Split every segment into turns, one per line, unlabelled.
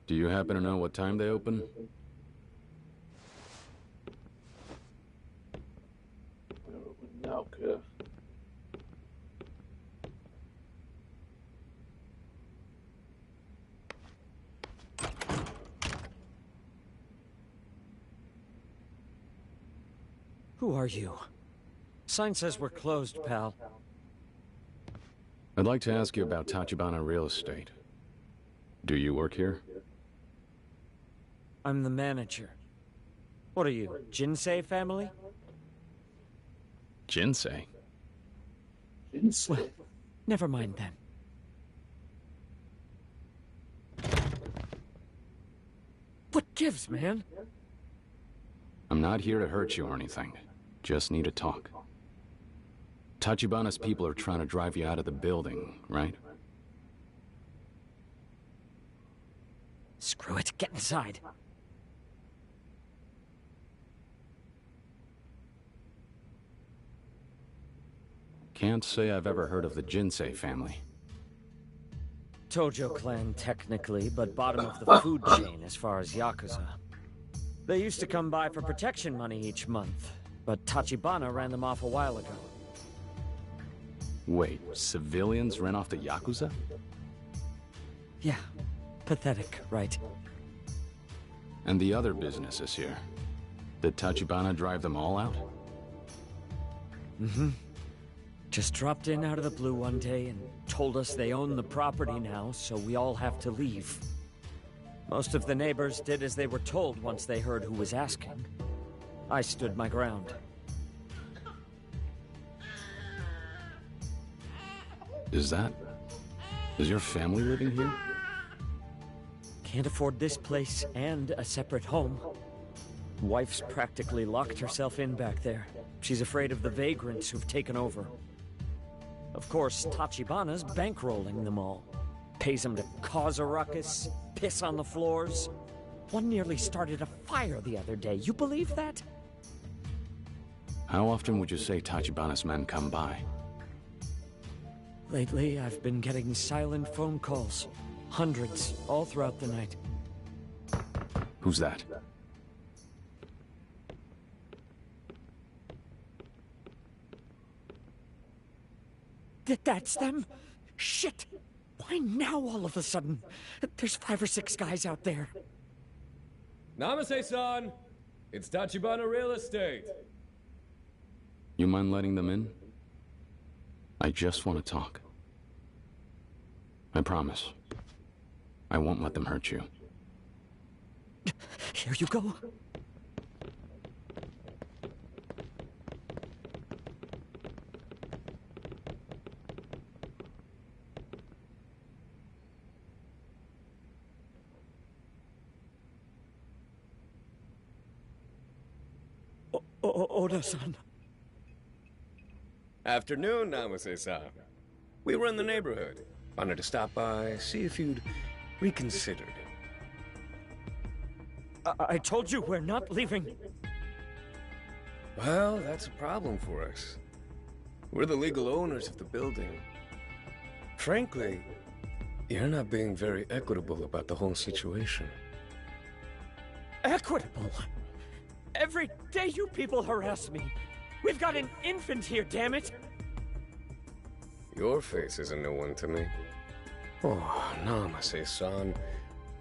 Do you happen to know what time they open?
No, good.
Who are you? Sign says we're closed, pal.
I'd like to ask you about Tachibana Real Estate. Do you work here?
I'm the manager. What are you, Jinsei family?
Jinsei?
Well, never mind then. What gives, man?
I'm not here to hurt you or anything. Just need to talk. Tachibana's people are trying to drive you out of the building, right?
Screw it, get inside.
Can't say I've ever heard of the Jinsei family.
Tojo clan, technically, but bottom of the food chain as far as Yakuza. They used to come by for protection money each month, but Tachibana ran them off a while ago.
Wait, civilians ran off the Yakuza?
Yeah, pathetic, right?
And the other businesses here. Did Tachibana drive them all out?
Mm-hmm. Just dropped in out of the blue one day and told us they own the property now, so we all have to leave. Most of the neighbors did as they were told once they heard who was asking. I stood my ground.
Is your family living here?
Can't afford this place and a separate home. Wife's practically locked herself in back there. She's afraid of the vagrants who've taken over. Of course, Tachibana's bankrolling them all. Pays them to cause a ruckus, piss on the floors. One nearly started a fire the other day. You believe that?
How often would you say Tachibana's men come by?
Lately, I've been getting silent phone calls. Hundreds, all throughout the night.
Who's that?
That's them? Shit! Why now all of a sudden? There's 5 or 6 guys out there.
Namaste-san! It's Tachibana Real Estate.
You mind letting them in? I just want to talk. I promise. I won't let them hurt you.
Here you go. Oda-san.
Afternoon, Namaste-san. We were in the neighborhood. Wanted to stop by, see if you'd reconsidered.
I told you we're not leaving.
Well, that's a problem for us. We're the legal owners of the building. Frankly, you're not being very equitable about the whole situation.
Equitable? Every day you people harass me. We've got an infant here, damn it!
Your face is a new one to me. Oh, Namaste-san.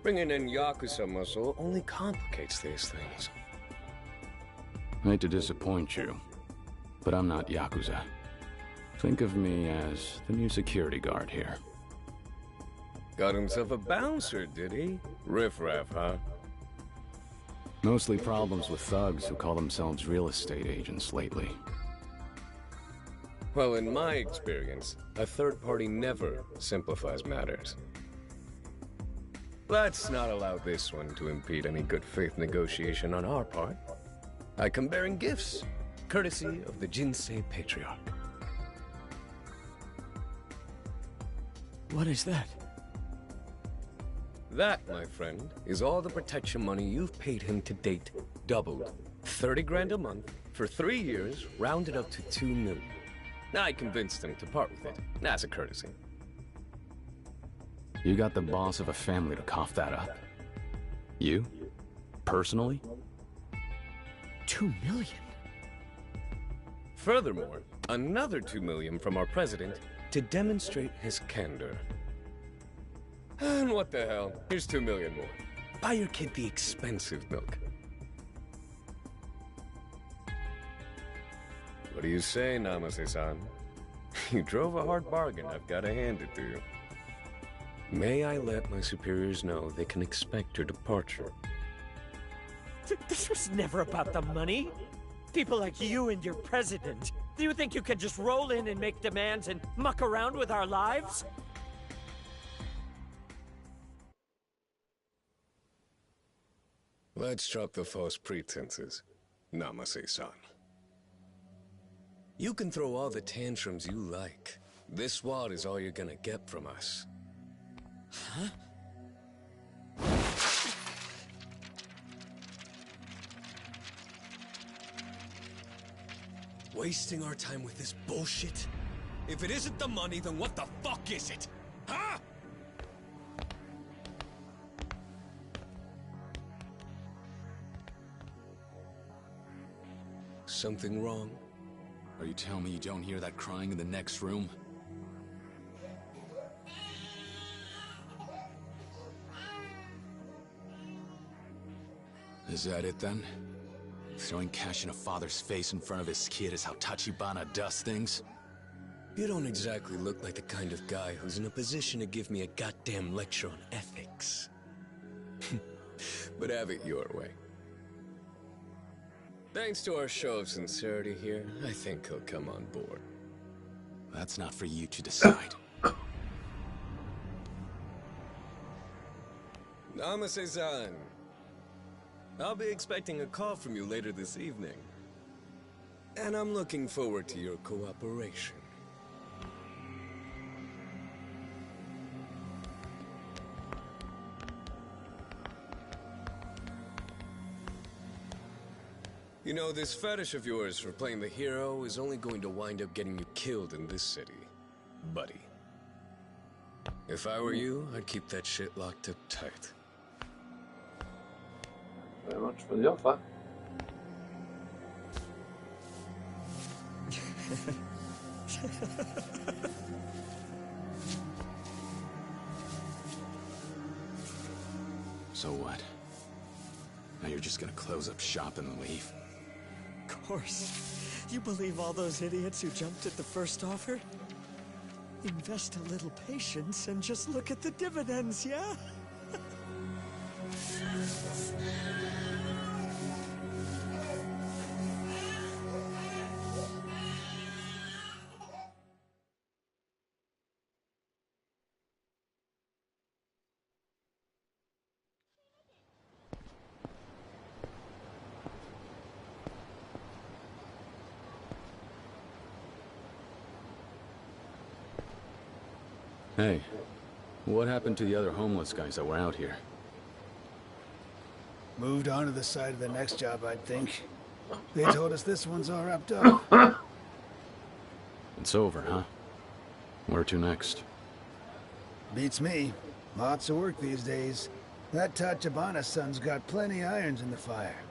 Bringing in Yakuza muscle only complicates these things.
I hate to disappoint you, but I'm not Yakuza. Think of me as the new security guard here.
Got himself a bouncer, did he? Riff-raff, huh?
Mostly problems with thugs who call themselves real estate agents lately.
Well, in my experience, a third party never simplifies matters. Let's not allow this one to impede any good faith negotiation on our part. I come bearing gifts, courtesy of the Jinsei Patriarch.
What is that?
That, my friend, is all the protection money you've paid him to date, doubled. 30 grand a month, for 3 years, rounded up to 2 million. I convinced him to part with it, as a courtesy.
You got the boss of a family to cough that up. You? Personally?
2 million?
Furthermore, another 2 million from our president to demonstrate his candor. And what the hell? Here's 2 million more. Buy your kid the expensive milk. What do you say, Namase-san? You drove a hard bargain, I've got to hand it to you. May I let my superiors know they can expect your departure?
This was never about the money. People like you and your president. Do you think you can just roll in and make demands and muck around with our lives?
Let's drop the false pretenses, Namase-san. You can throw all the tantrums you like. This wad is all you're gonna get from us.
Huh?
Wasting our time with this bullshit? If it isn't the money, then what the fuck is it? Huh? Something wrong?
Are you telling me you don't hear that crying in the next room? Is that it then? Throwing cash in a father's face in front of his kid is how Tachibana does things?
You don't exactly look like the kind of guy who's in a position to give me a goddamn lecture on ethics. But have it your way. Thanks to our show of sincerity here, I think he'll come on board.
That's not for you to decide.
Namase-san. I'll be expecting a call from you later this evening. And I'm looking forward to your cooperation. You know, this fetish of yours for playing the hero is only going to wind up getting you killed in this city, buddy. If I were you, I'd keep that shit locked up tight.
Very much for the offer.
So what? Now you're just gonna close up shop and leave?
Of course. You believe all those idiots who jumped at the first offer? Invest a little patience and just look at the dividends, yeah?
Hey, what happened to the other homeless guys that were out here?
Moved on to the side of the next job, I'd think. They told us this one's all wrapped up.
It's over, huh? Where to next?
Beats me. Lots of work these days. That Tachibana son's got plenty irons in the fire.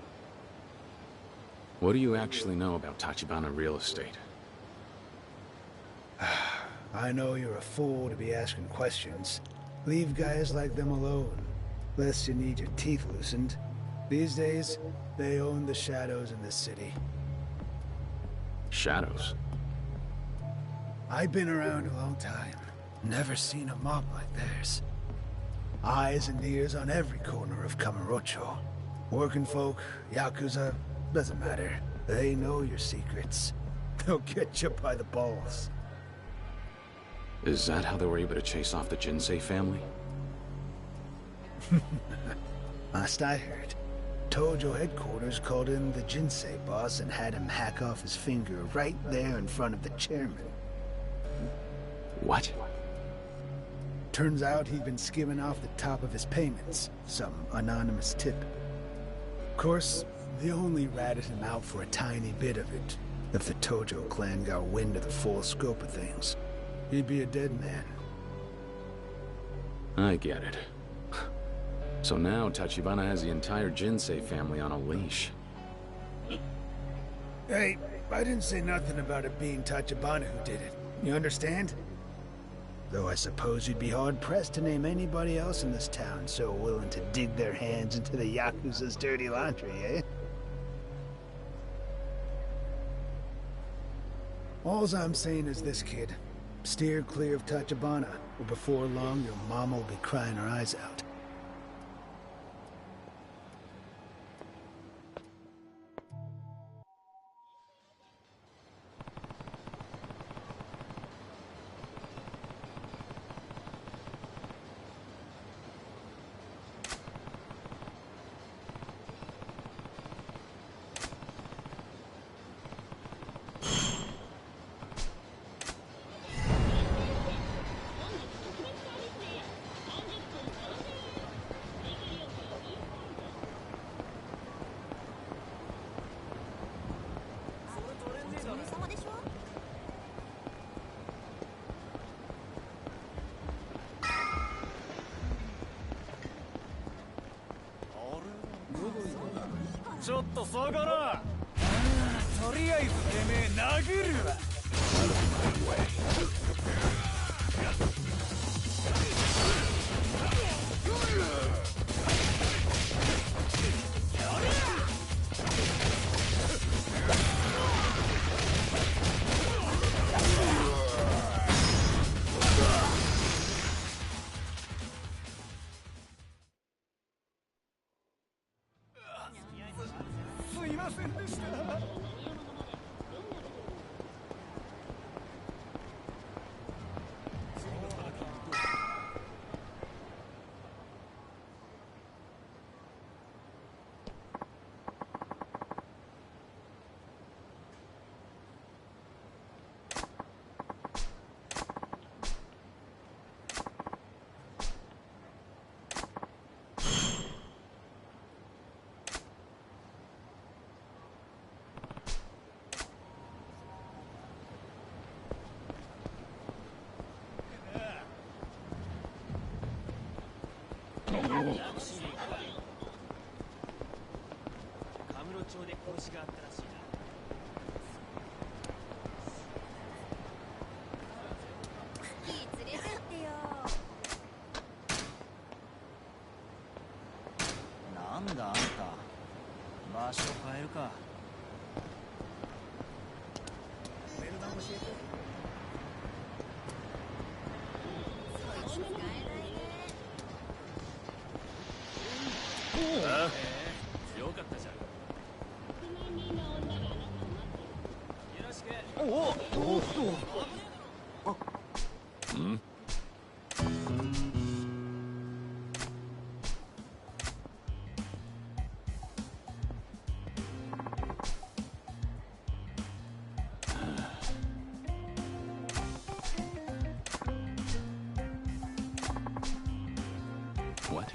What do you actually know about Tachibana real estate?
I know you're a fool to be asking questions. Leave guys like them alone, lest you need your teeth loosened. These days, they own the shadows in the city.
Shadows?
I've been around a long time. Never seen a mob like theirs. Eyes and ears on every corner of Kamurocho. Working folk, Yakuza, doesn't matter. They know your secrets. They'll get you by the balls.
Is that how they were able to chase off the Jinsei family?
Last I heard, Tojo headquarters called in the Jinsei boss and had him hack off his finger right there in front of the chairman.
What?
Turns out he'd been skimming off the top of his payments, some anonymous tip. Of course, they only ratted him out for a tiny bit of it. If the Tojo clan got wind of the full scope of things, he'd be a dead man.
I get it. So now Tachibana has the entire Jinsei family on a leash.
Hey, I didn't say nothing about it being Tachibana who did it. You understand? Though I suppose you'd be hard-pressed to name anybody else in this town so willing to dig their hands into the Yakuza's dirty laundry, eh? All I'm saying is this, kid. Steer clear of Tachibana, or before long your mama will be crying her eyes out.
ちょっと下がら。とりあえずてめえ殴るわ。すいませんでした。町で殺しがあったらしいな。連れてってよ。なんだあんた、場所変えるか。メルダン教えて。ああ、強かったじゃん。おお、おっと。うん。
What?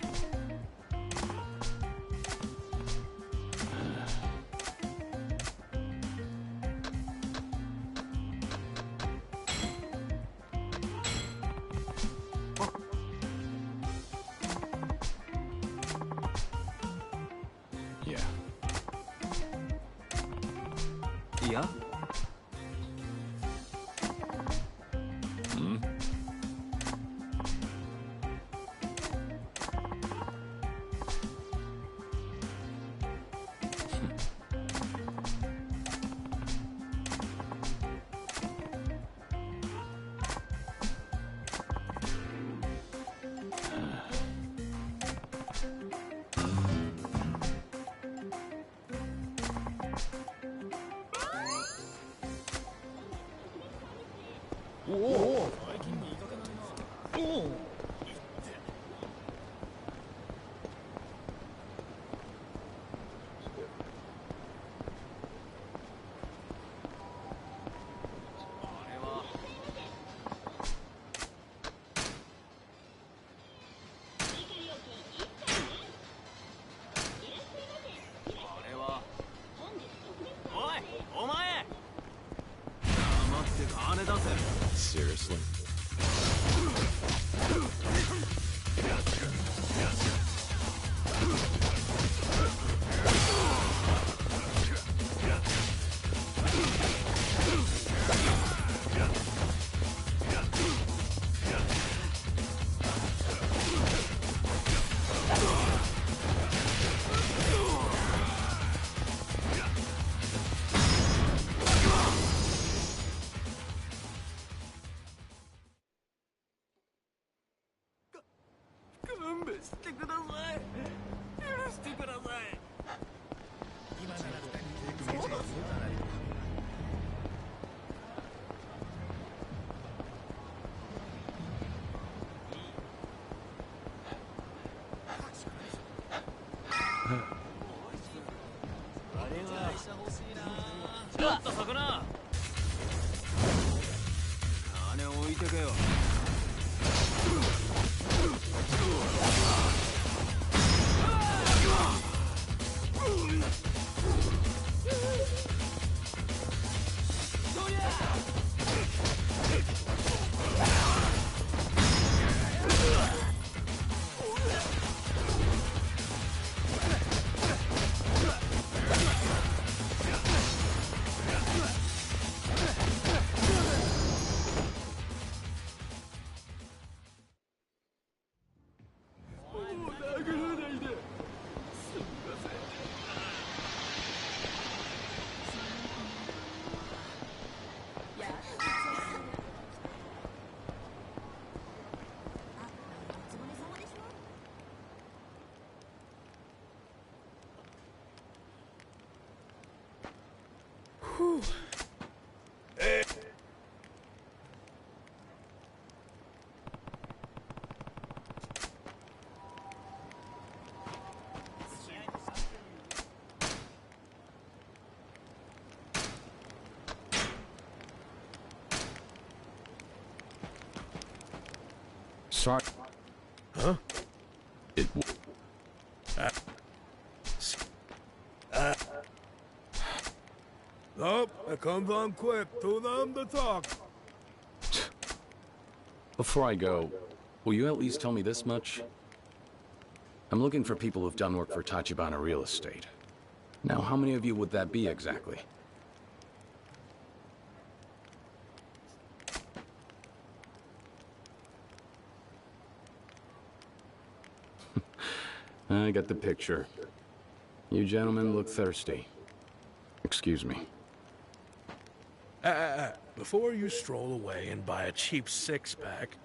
Yeah?
Hmm?
Oh!
Seriously?
してください。許してください。今なら二人にそうだぞ。ちょっとそこな。金置いてけよ。
Sorry.
Huh?
It.
Oh, it comes on quick. To them to talk.
Before I go, will you at least tell me this much? I'm looking for people who've done work for Tachibana Real Estate. Now, how many of you would that be exactly? I got the picture. You gentlemen look thirsty. Excuse me.
Before you stroll away and buy a cheap six-pack,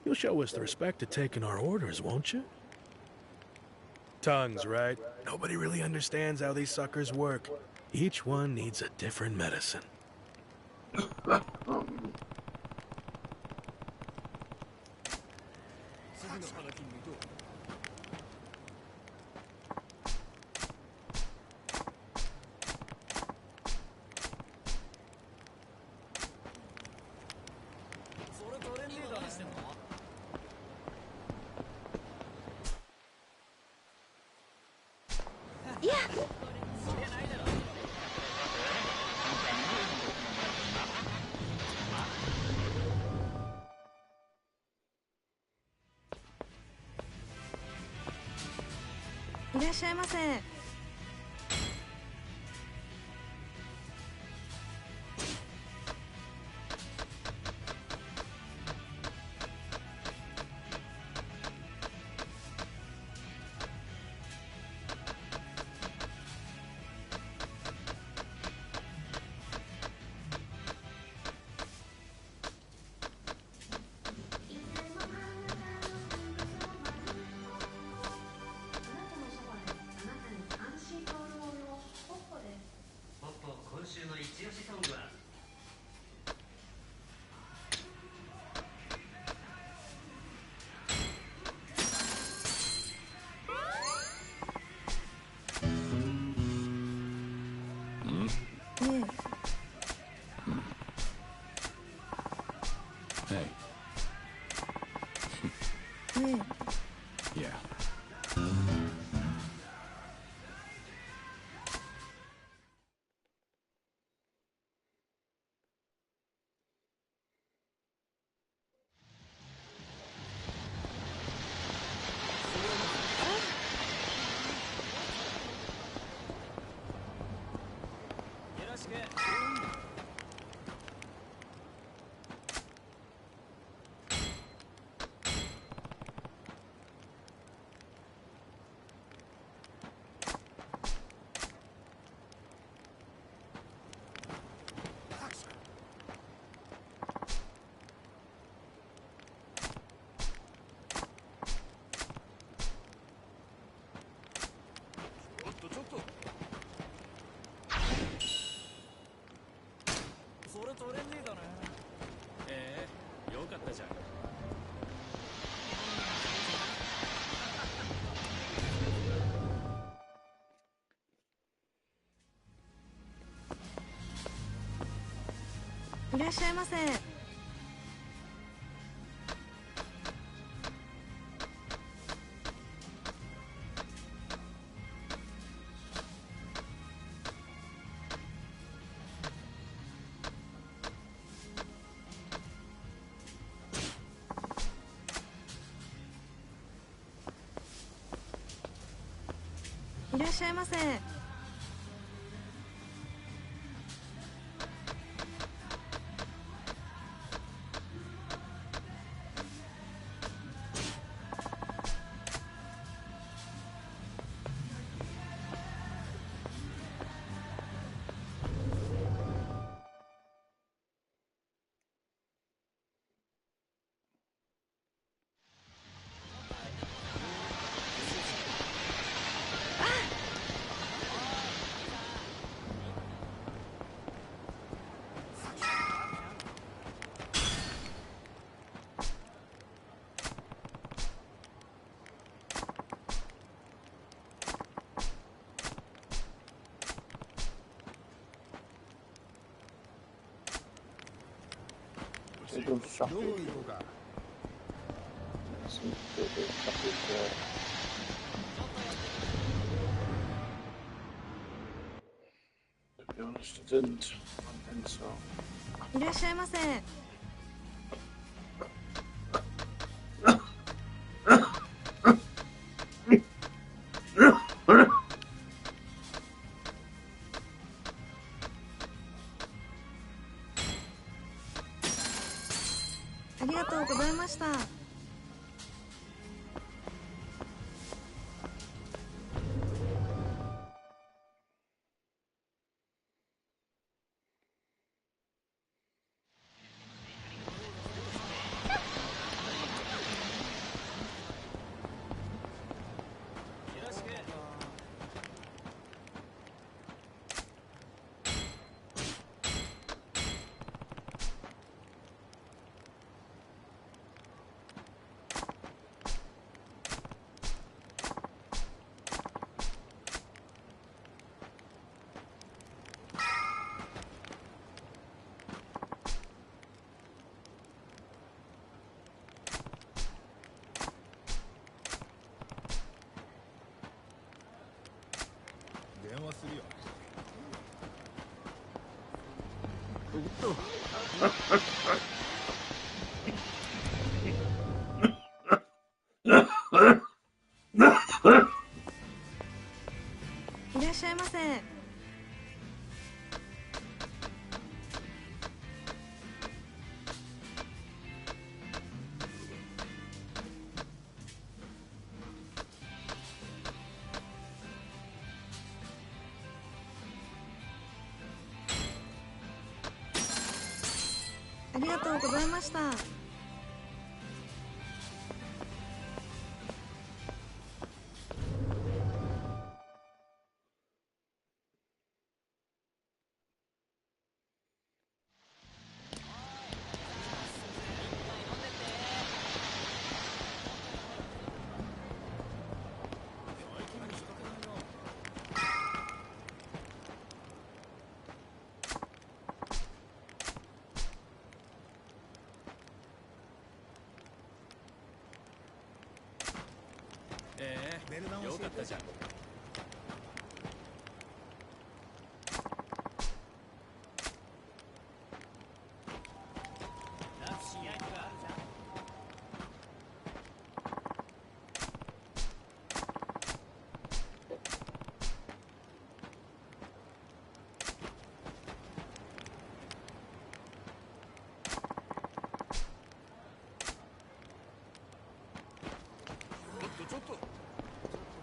you'll show us the respect of taking our orders, won't you? Tongues, right? Nobody really understands how these suckers work. Each one needs a different medicine.
Yeah. いらっしゃいませ。
Hey.
ね
Yeah.
トレンディーだね。よかったじゃん。
いらっしゃいませ。いらっしゃいませ。
C'est un chapitre. C'est un chapitre. To be honest, I didn't think so.
いらっしゃいませ。ありがとうございました。
電話するよ。
いらっしゃいませ。ありがとうございました。
よかったじゃん。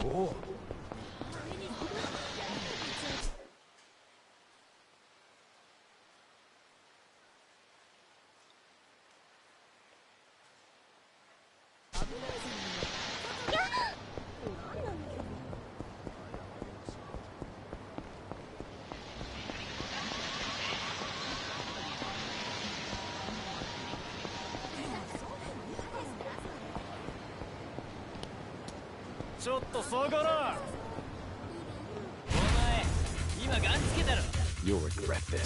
おお。
ちょっと下がら。お前今ガンつけたろ。
You'll regret this.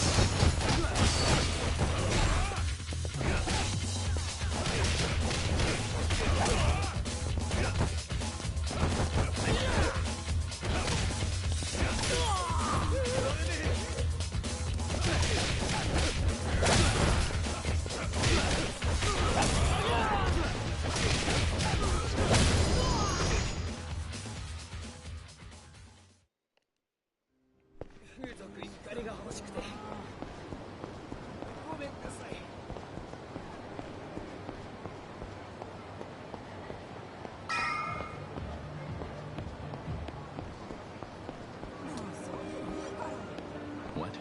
What?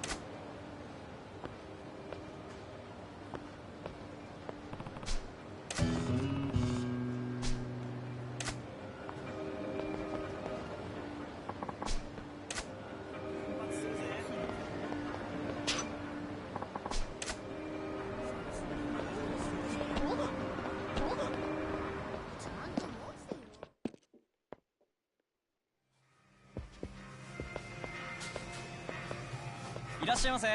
いらっしゃいませ。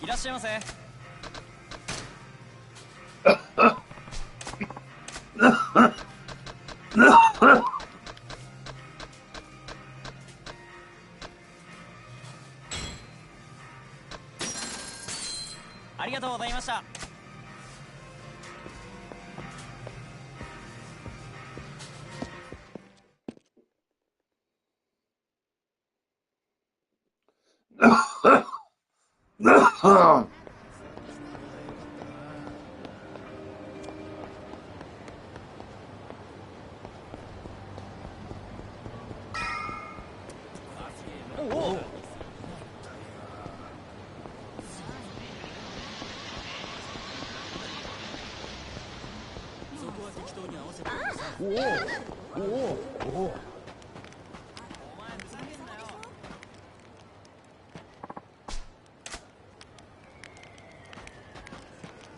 いらっしゃいませ。ありがとうございました。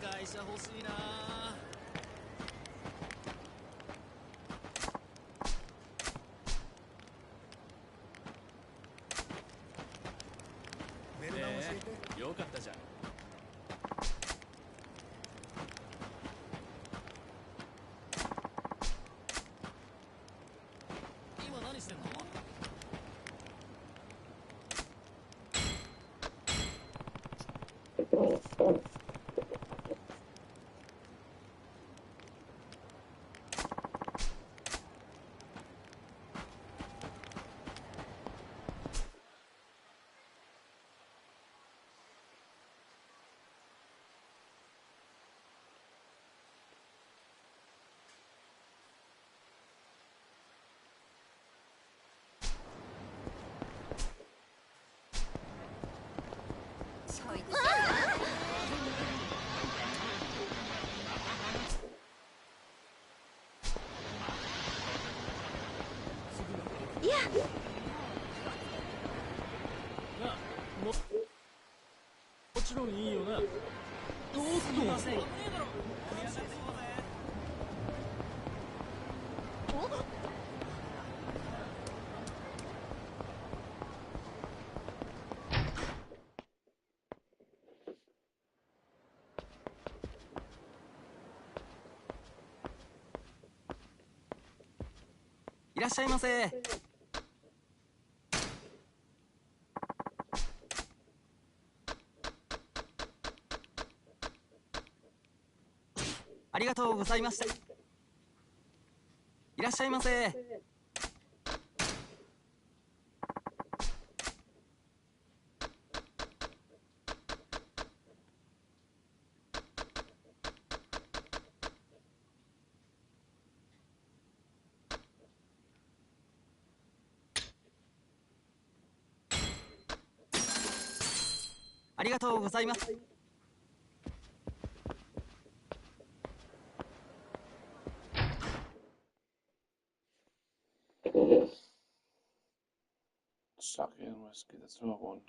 会社欲しいな。よかったじゃん。今何してんの？もちろんいいよな。どうすんの？いらっしゃいませ。ありがとうございました。いらっしゃいませ。ありがとうございます。
Sake and whiskey, that's what I want.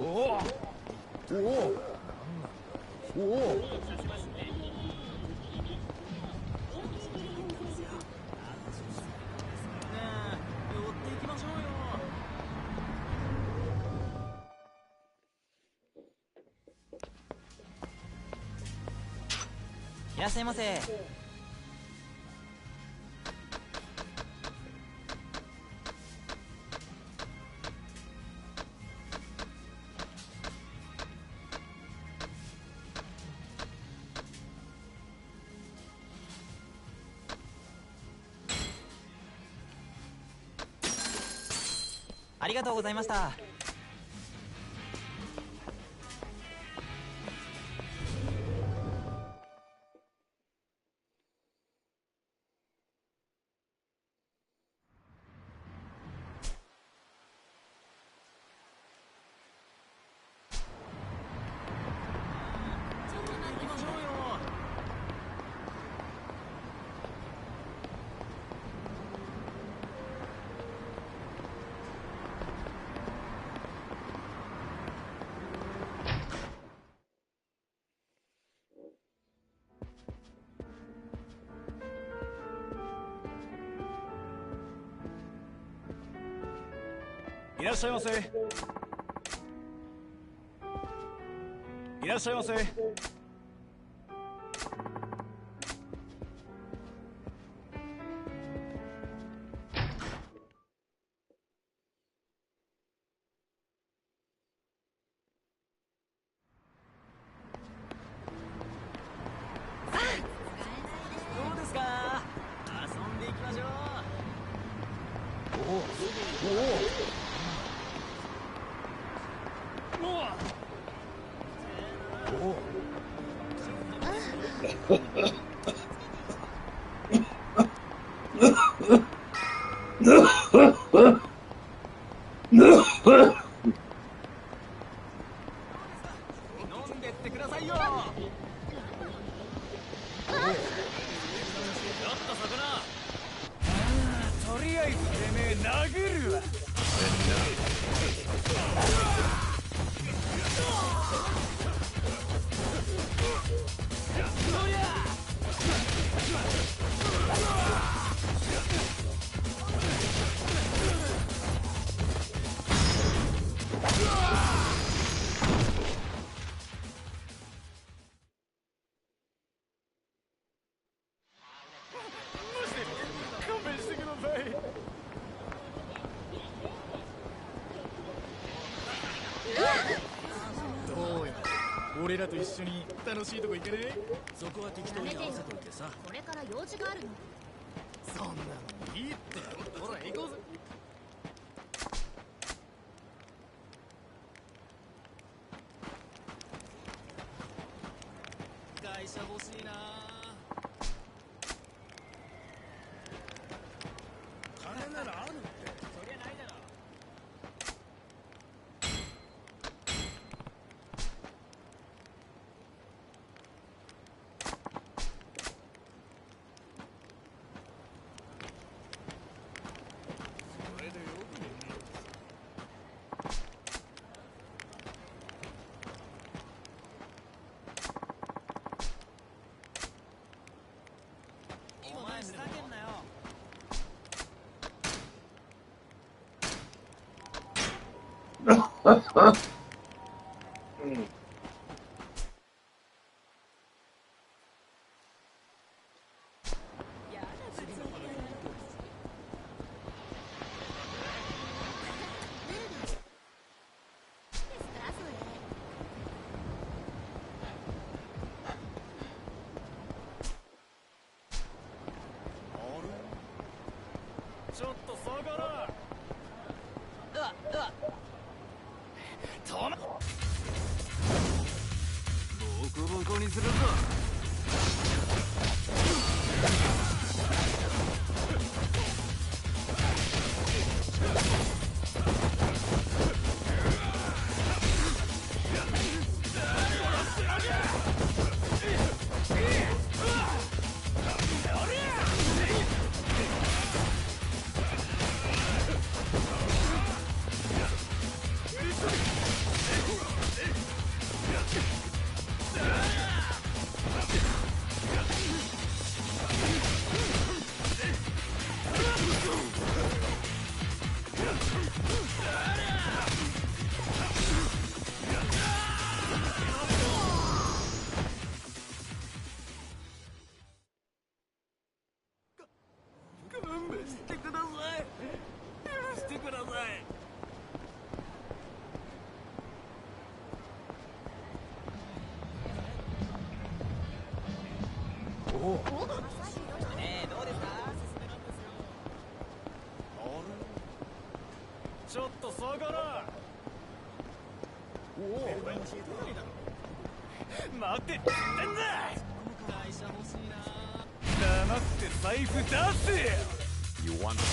Oh! いらっしゃいませ。ありがとうございました。いらっしゃいませ。いらっしゃいませ。どうですか？遊んでいきましょう。おお。飲んでってくださいよ。ちょっと魚。とりあえずてめえ殴るわ。どうよ、俺らと一緒に楽しいとこ行けねえ？そこは適当に合わせといてさ。
これから用事があるの。
そんなのいいって。ほら行こうぜ。会社欲しいな。金ならあるって。そりゃないだろ。それでよくね。お前ふざけんなよ。ちょっと下がら。止ま。ボコボコにするぞ。勘弁してください。許してください。おお。ねえ、どうですか？ちょっと下がら。おお。待ってって言ってんだ。会社欲しいな。黙って財布出せよ。You want some?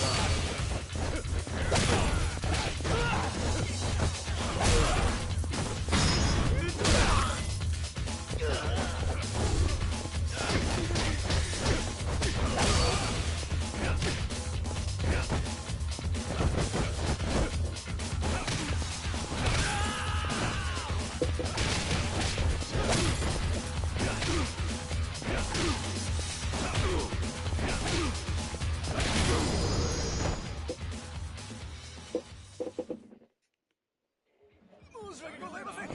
申し訳ございません。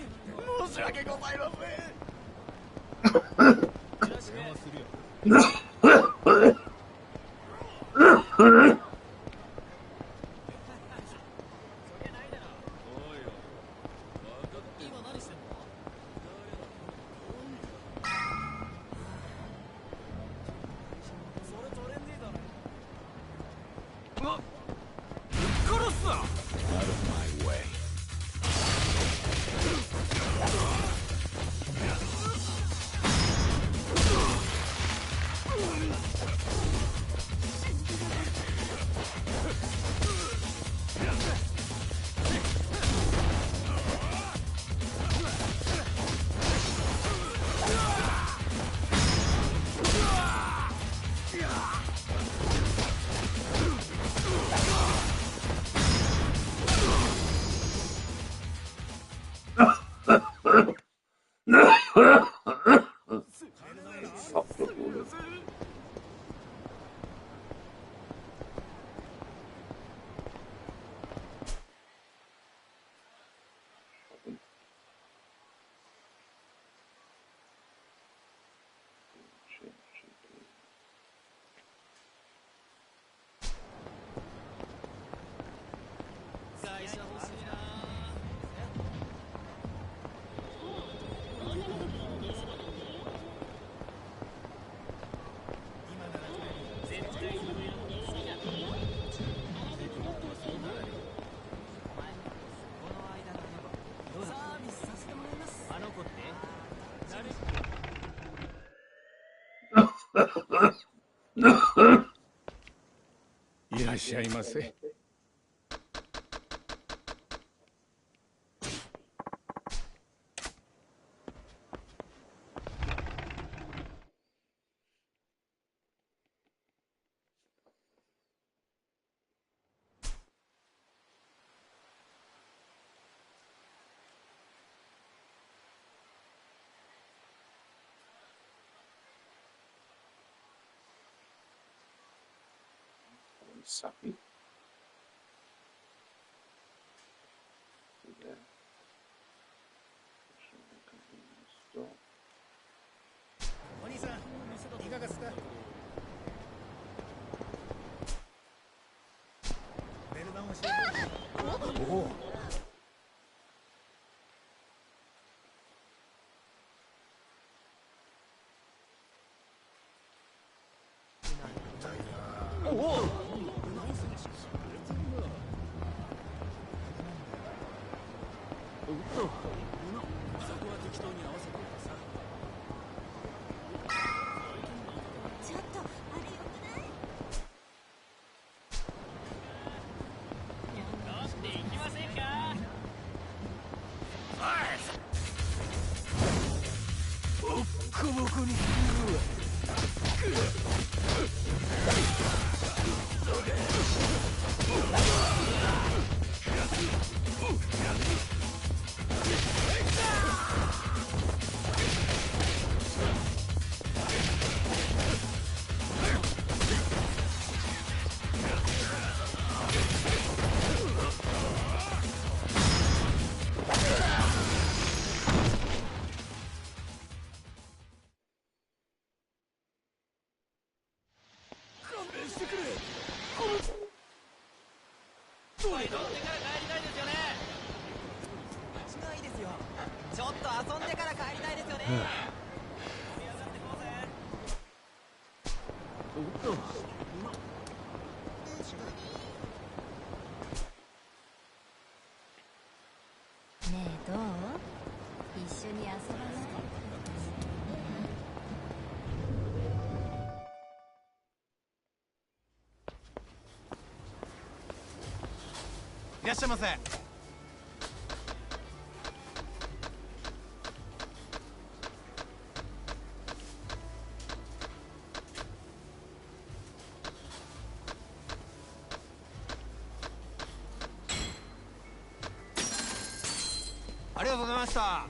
いらっしゃいませ。Sapi. There. お兄さん、いかがですか？ベルダンをしておお。おお。
コボコにするわ。
ねえ、どう？一緒に遊ばない？
いらっしゃいませ。ありがとうございました。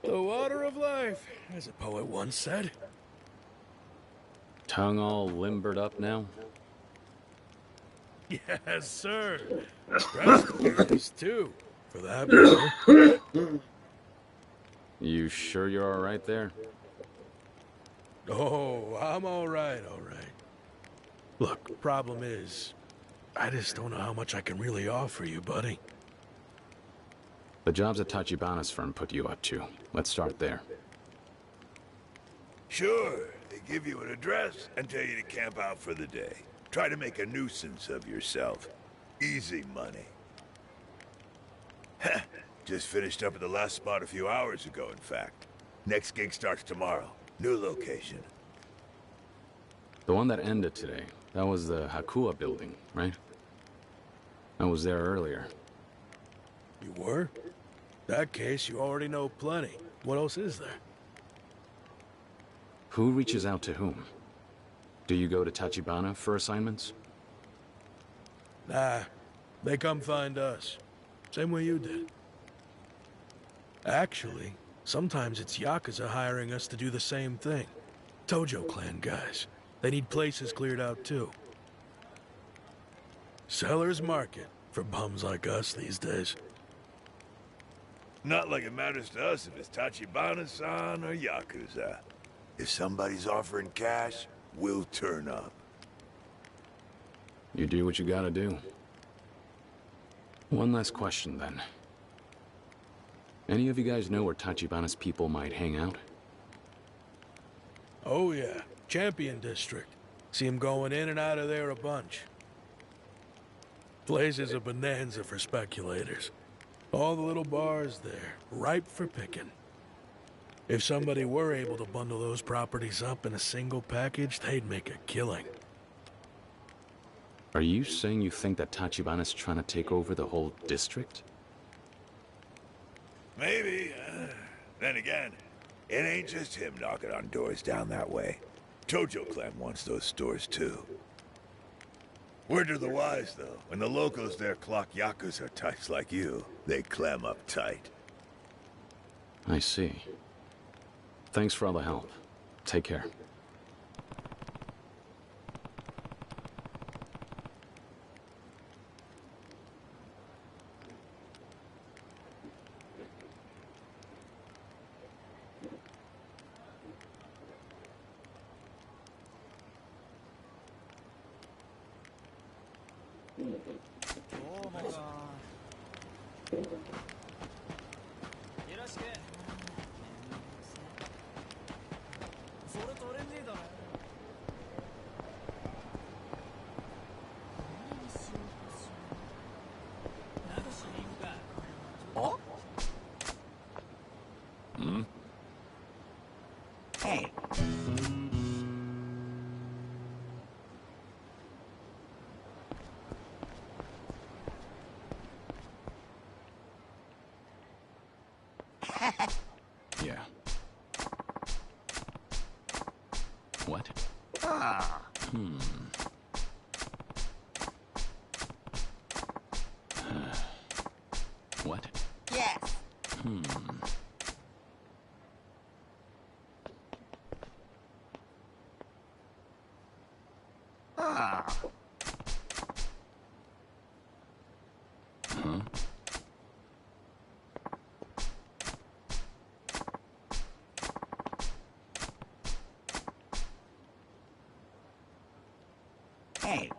The water of life, as a poet once said.
Tongue all limbered up now?
Yes, sir. Rest is too, for that matter.
You sure you're all right there?
Oh, I'm all right, all right. Look, problem is, I just don't know how much I can really offer you, buddy.
The jobs that Tachibana's firm put you up to. Let's start there.
Sure. They give you an address and tell you to camp out for the day. Try to make a nuisance of yourself. Easy money. Just finished up at the last spot a few hours ago, in fact. Next gig starts tomorrow. New location.
The one that ended today, that was the Yakuza building, right? I was there earlier.
You were? That case, you already know plenty. What else is there?
Who reaches out to whom? Do you go to Tachibana for assignments?
Nah, they come find us. Same way you did. Actually, sometimes it's Yakuza hiring us to do the same thing. Tojo clan guys. They need places cleared out too. Seller's market for bums like us these days.
Not like it matters to us if it's Tachibana-san or Yakuza. If somebody's offering cash, we'll turn up.
You do what you gotta do. One last question, then. Any of you guys know where Tachibana's people might hang out?
Oh yeah, Champion District. See him going in and out of there a bunch. Place is a bonanza for speculators. All the little bars there, ripe for picking. If somebody were able to bundle those properties up in a single package, they'd make a killing.
Are you saying you think that Tachibana's trying to take over the whole district?
Maybe. Then again, it ain't just him knocking on doors down that way. Tojo Clan wants those stores too. Word to the wise, though. When the locals there clock Yakuza types like you, they clam up tight.
I see. Thanks for all the help. Take care.
Hey.
Yeah. What?
Ah.
What?
Yes. Ah.
Huh?
Hey.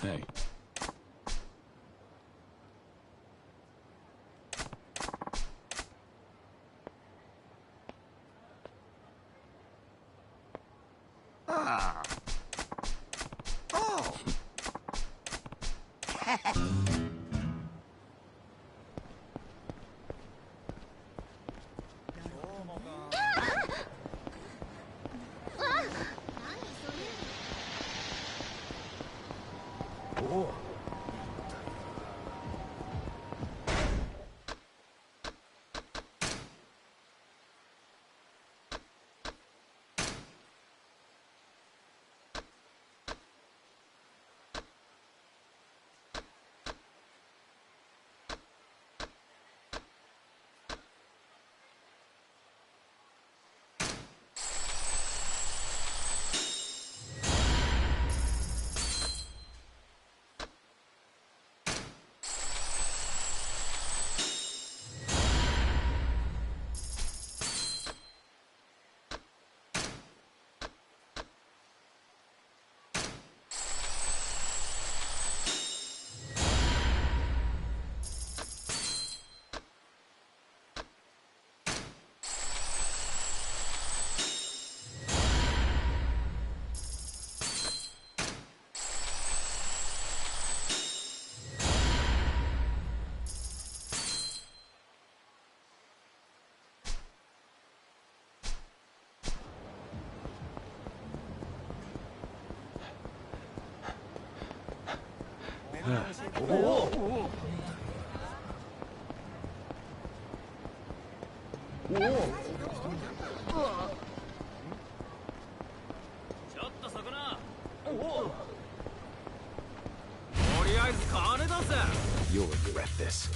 Hey.
Ah. Oh. Oh.
You'll regret this.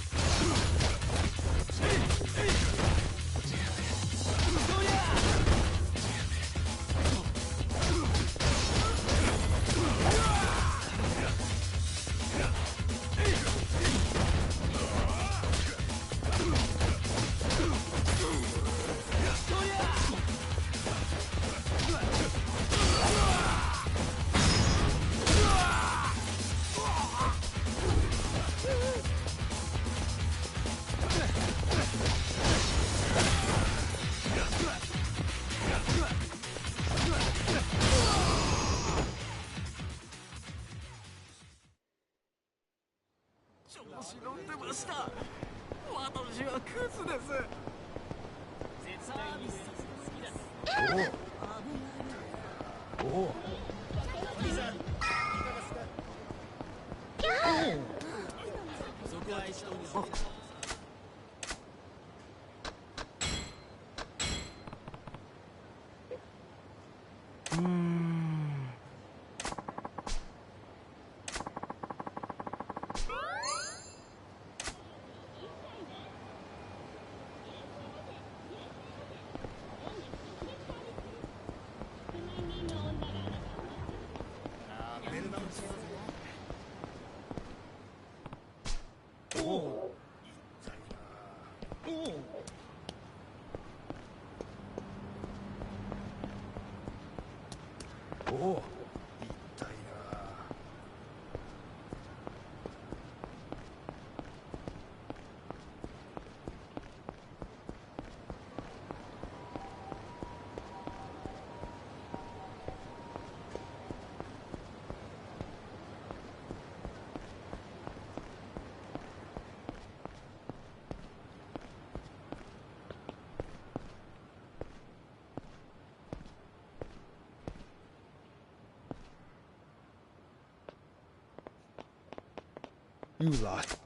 You lot.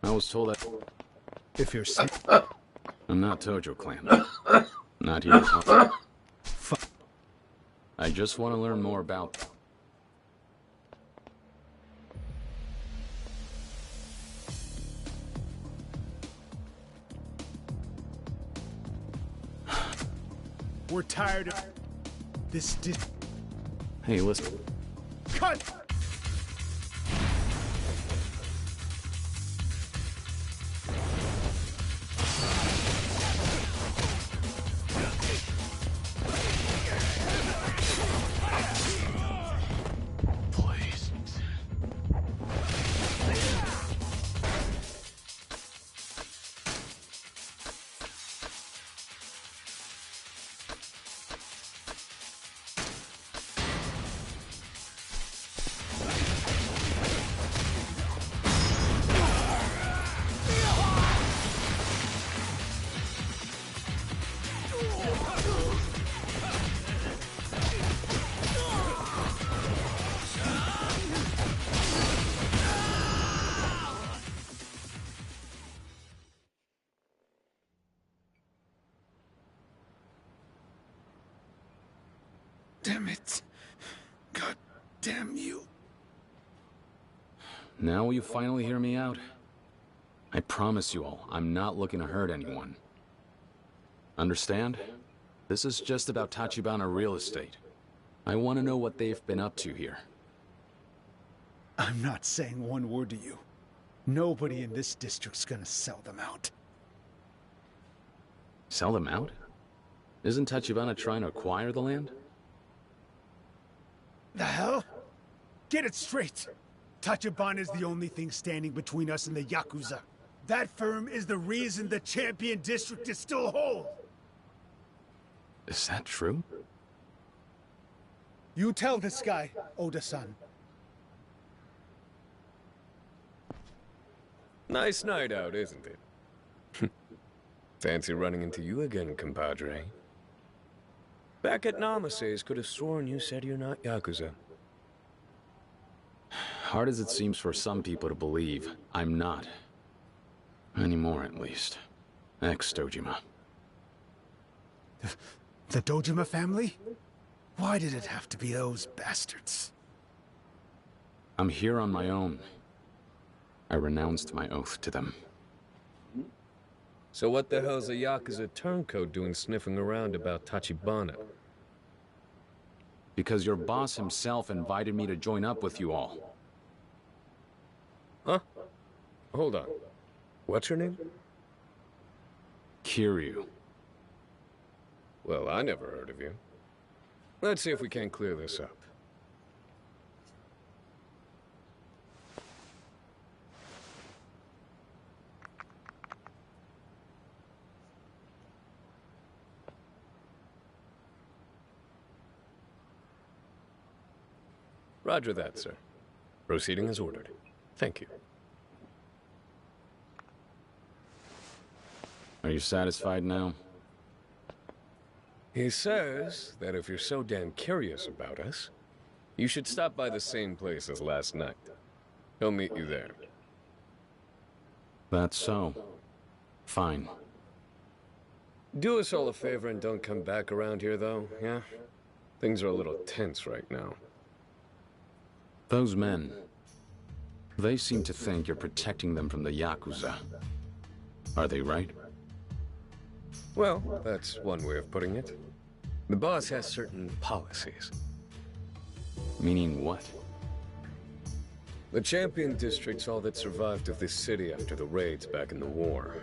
I was told that
If you're sick,
I'm not Tojo Clan. Not here. I just want to learn more about them.
we're tired of this.
Hey, listen.
Cut!
Please.
Damn it. God damn you.
Now will you finally hear me out? I promise you all, I'm not looking to hurt anyone. Understand? This is just about Tachibana real estate. I want to know what they've been up to here.
I'm not saying one word to you. Nobody in this district's gonna sell them out.
Sell them out? Isn't Tachibana trying to acquire the land?
The hell? Get it straight. Tachibana is the only thing standing between us and the Yakuza. That firm is the reason the Champion District is still whole.
Is that true?
You tell this guy, Oda-san.
Nice night out, isn't it? Fancy running into you again, compadre. Back at Namase's, could have sworn you said you're not Yakuza.
Hard as it seems for some people to believe, I'm not. Anymore, at least. Ex-Dojima.
The Dojima family? Why did it have to be those bastards?
I'm here on my own. I renounced my oath to them.
So what the hell's a Yakuza turncoat doing sniffing around about Tachibana?
Because your boss himself invited me to join up with you all.
Huh? Hold on. What's your name?
Kiryu.
Well, I never heard of you. Let's see if we can't clear this up. Roger that, sir. Proceeding as ordered. Thank you.
Are you satisfied now?
He says that if you're so damn curious about us, you should stop by the same place as last night. He'll meet you there.
That's so. Fine.
Do us all a favor and don't come back around here, though, yeah? Things are a little tense right now.
Those men, they seem to think you're protecting them from the Yakuza. Are they right?
Well, that's one way of putting it. The boss has certain policies.
Meaning what?
The Champion District's all that survived of this city after the raids back in the war.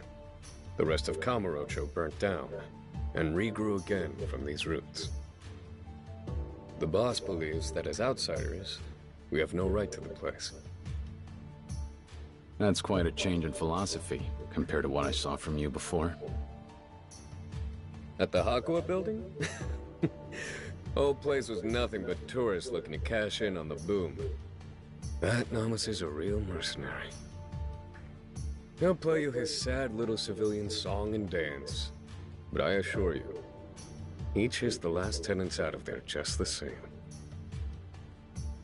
The rest of Kamurocho burnt down, and regrew again from these roots. The boss believes that as outsiders, we have no right to the place.
That's quite a change in philosophy, compared to what I saw from you before.
At the Hakua building? Whole place was nothing but tourists looking to cash in on the boom. That Namas is a real mercenary. He'll play you his sad little civilian song and dance. But I assure you, he chased the last tenants out of there just the same.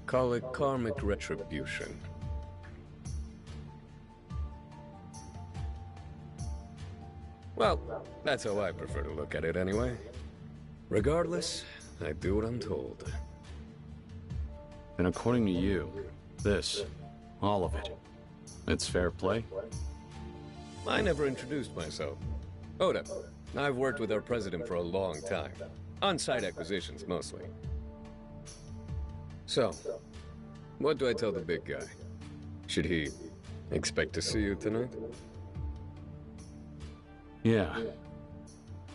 Call it karmic retribution. Well, that's how I prefer to look at it anyway. Regardless, I do what I'm told.
And according to you, this, all of it, it's fair play?
I never introduced myself. Oda, I've worked with our president for a long time. On-site acquisitions, mostly. So, what do I tell the big guy? Should he expect to see you tonight?
Yeah.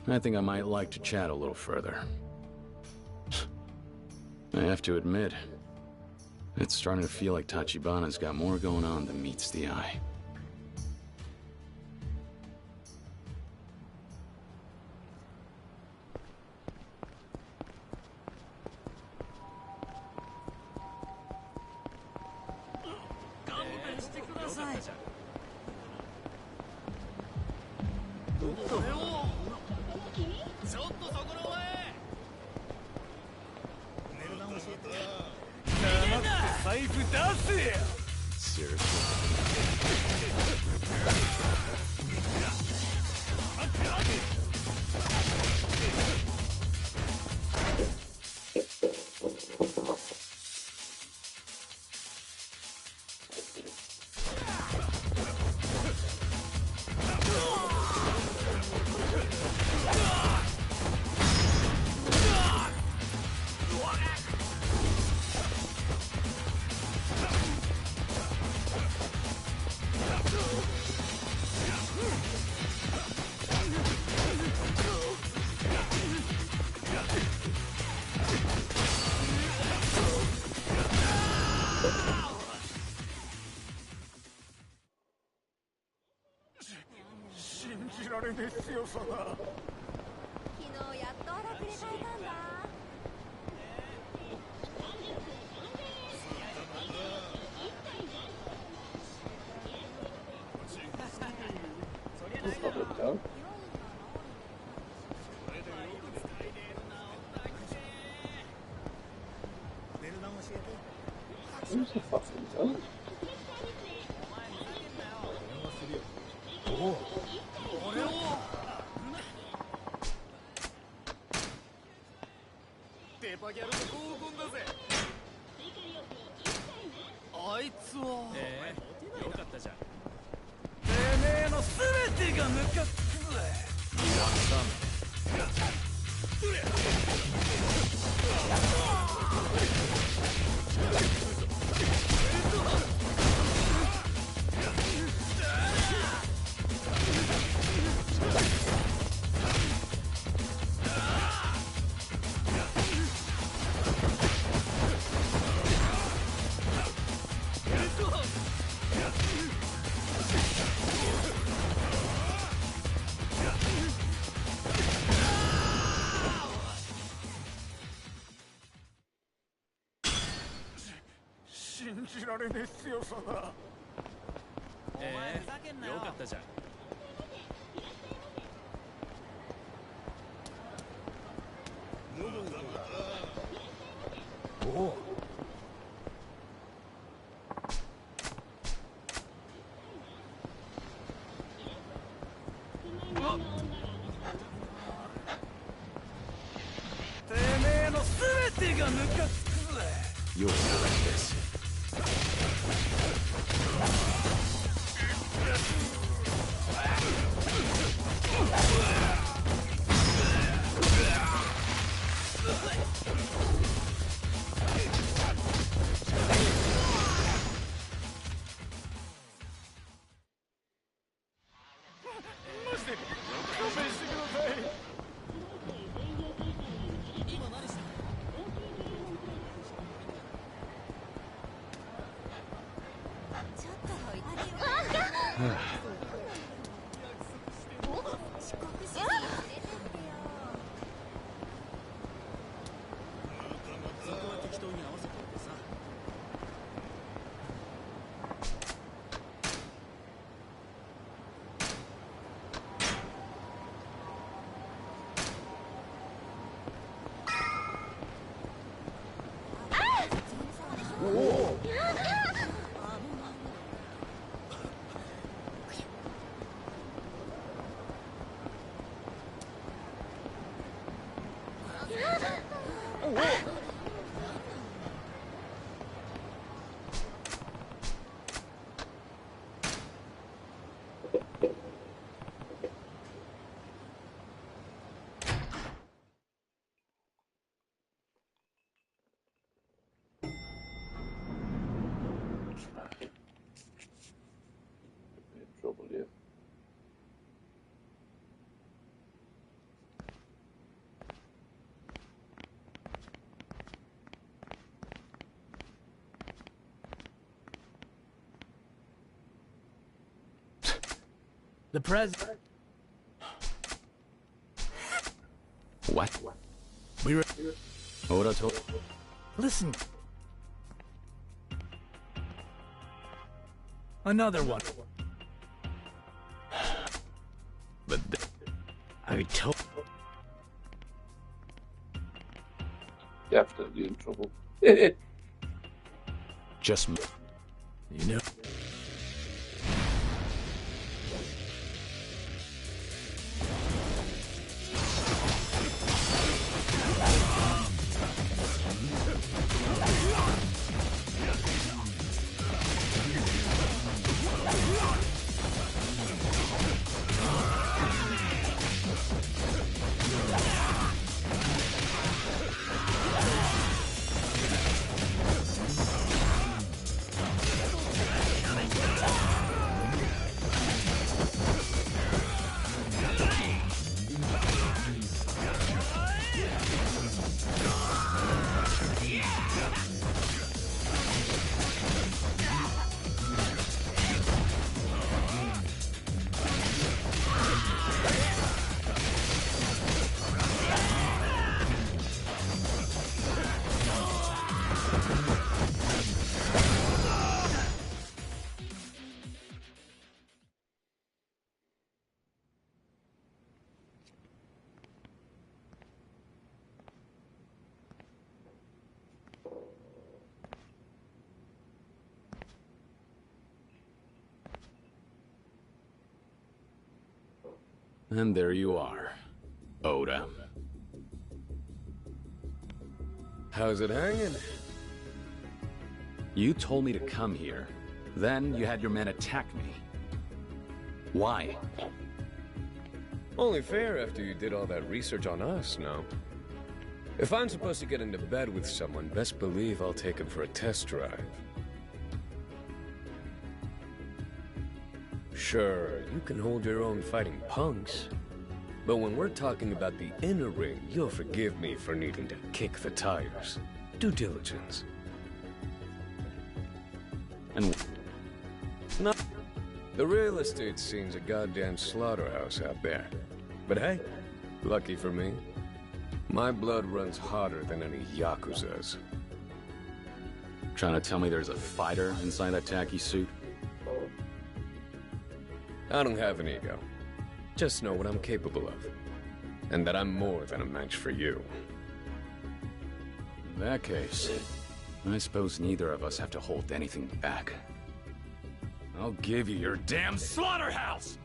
I think I might like to chat a little further. I have to admit, it's starting to feel like Tachibana's got more going on than meets the eye.
Who's the fucking dog? Oh.
デパギャルの合コンだぜ。あいつは。よかったじゃん。がムカつくぜ。信じられねえ強さだ。
よかったじゃん。
おう。
てめえの全てがムカつくぜ。
You'll like this.
In trouble here.
The president.
What?
We were.
Oda told.
Listen. Another one.
But
I told.
Definitely in trouble.
just.
You know.
And there you are, Oda.
How's it hanging?
You told me to come here. Then you had your men attack me. Why?
Only fair after you did all that research on us, no? If I'm supposed to get into bed with someone, best believe I'll take him for a test drive. Sure, you can hold your own fighting punks. But when we're talking about the inner ring, you'll forgive me for needing to kick the tires. Due diligence.
And
No. The real estate scene's a goddamn slaughterhouse out there. But hey, lucky for me, my blood runs hotter than any Yakuza's.
trying to tell me there's a fighter inside that tacky suit?
I don't have an ego. Just know what I'm capable of. And that I'm more than a match for you.
In that case, I suppose neither of us have to hold anything back. I'll give you your damn slaughterhouse!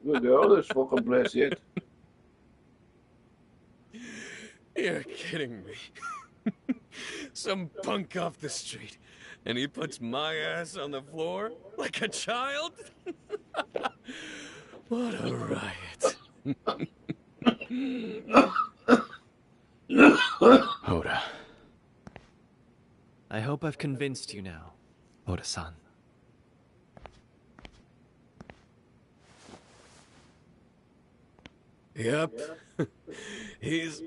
Look at all this fucking place yet.
You're kidding me. Some punk off the street, and he puts my ass on the floor like a child? What a riot.
Oda.
I hope I've convinced you now, Oda-san.
Yep. He's...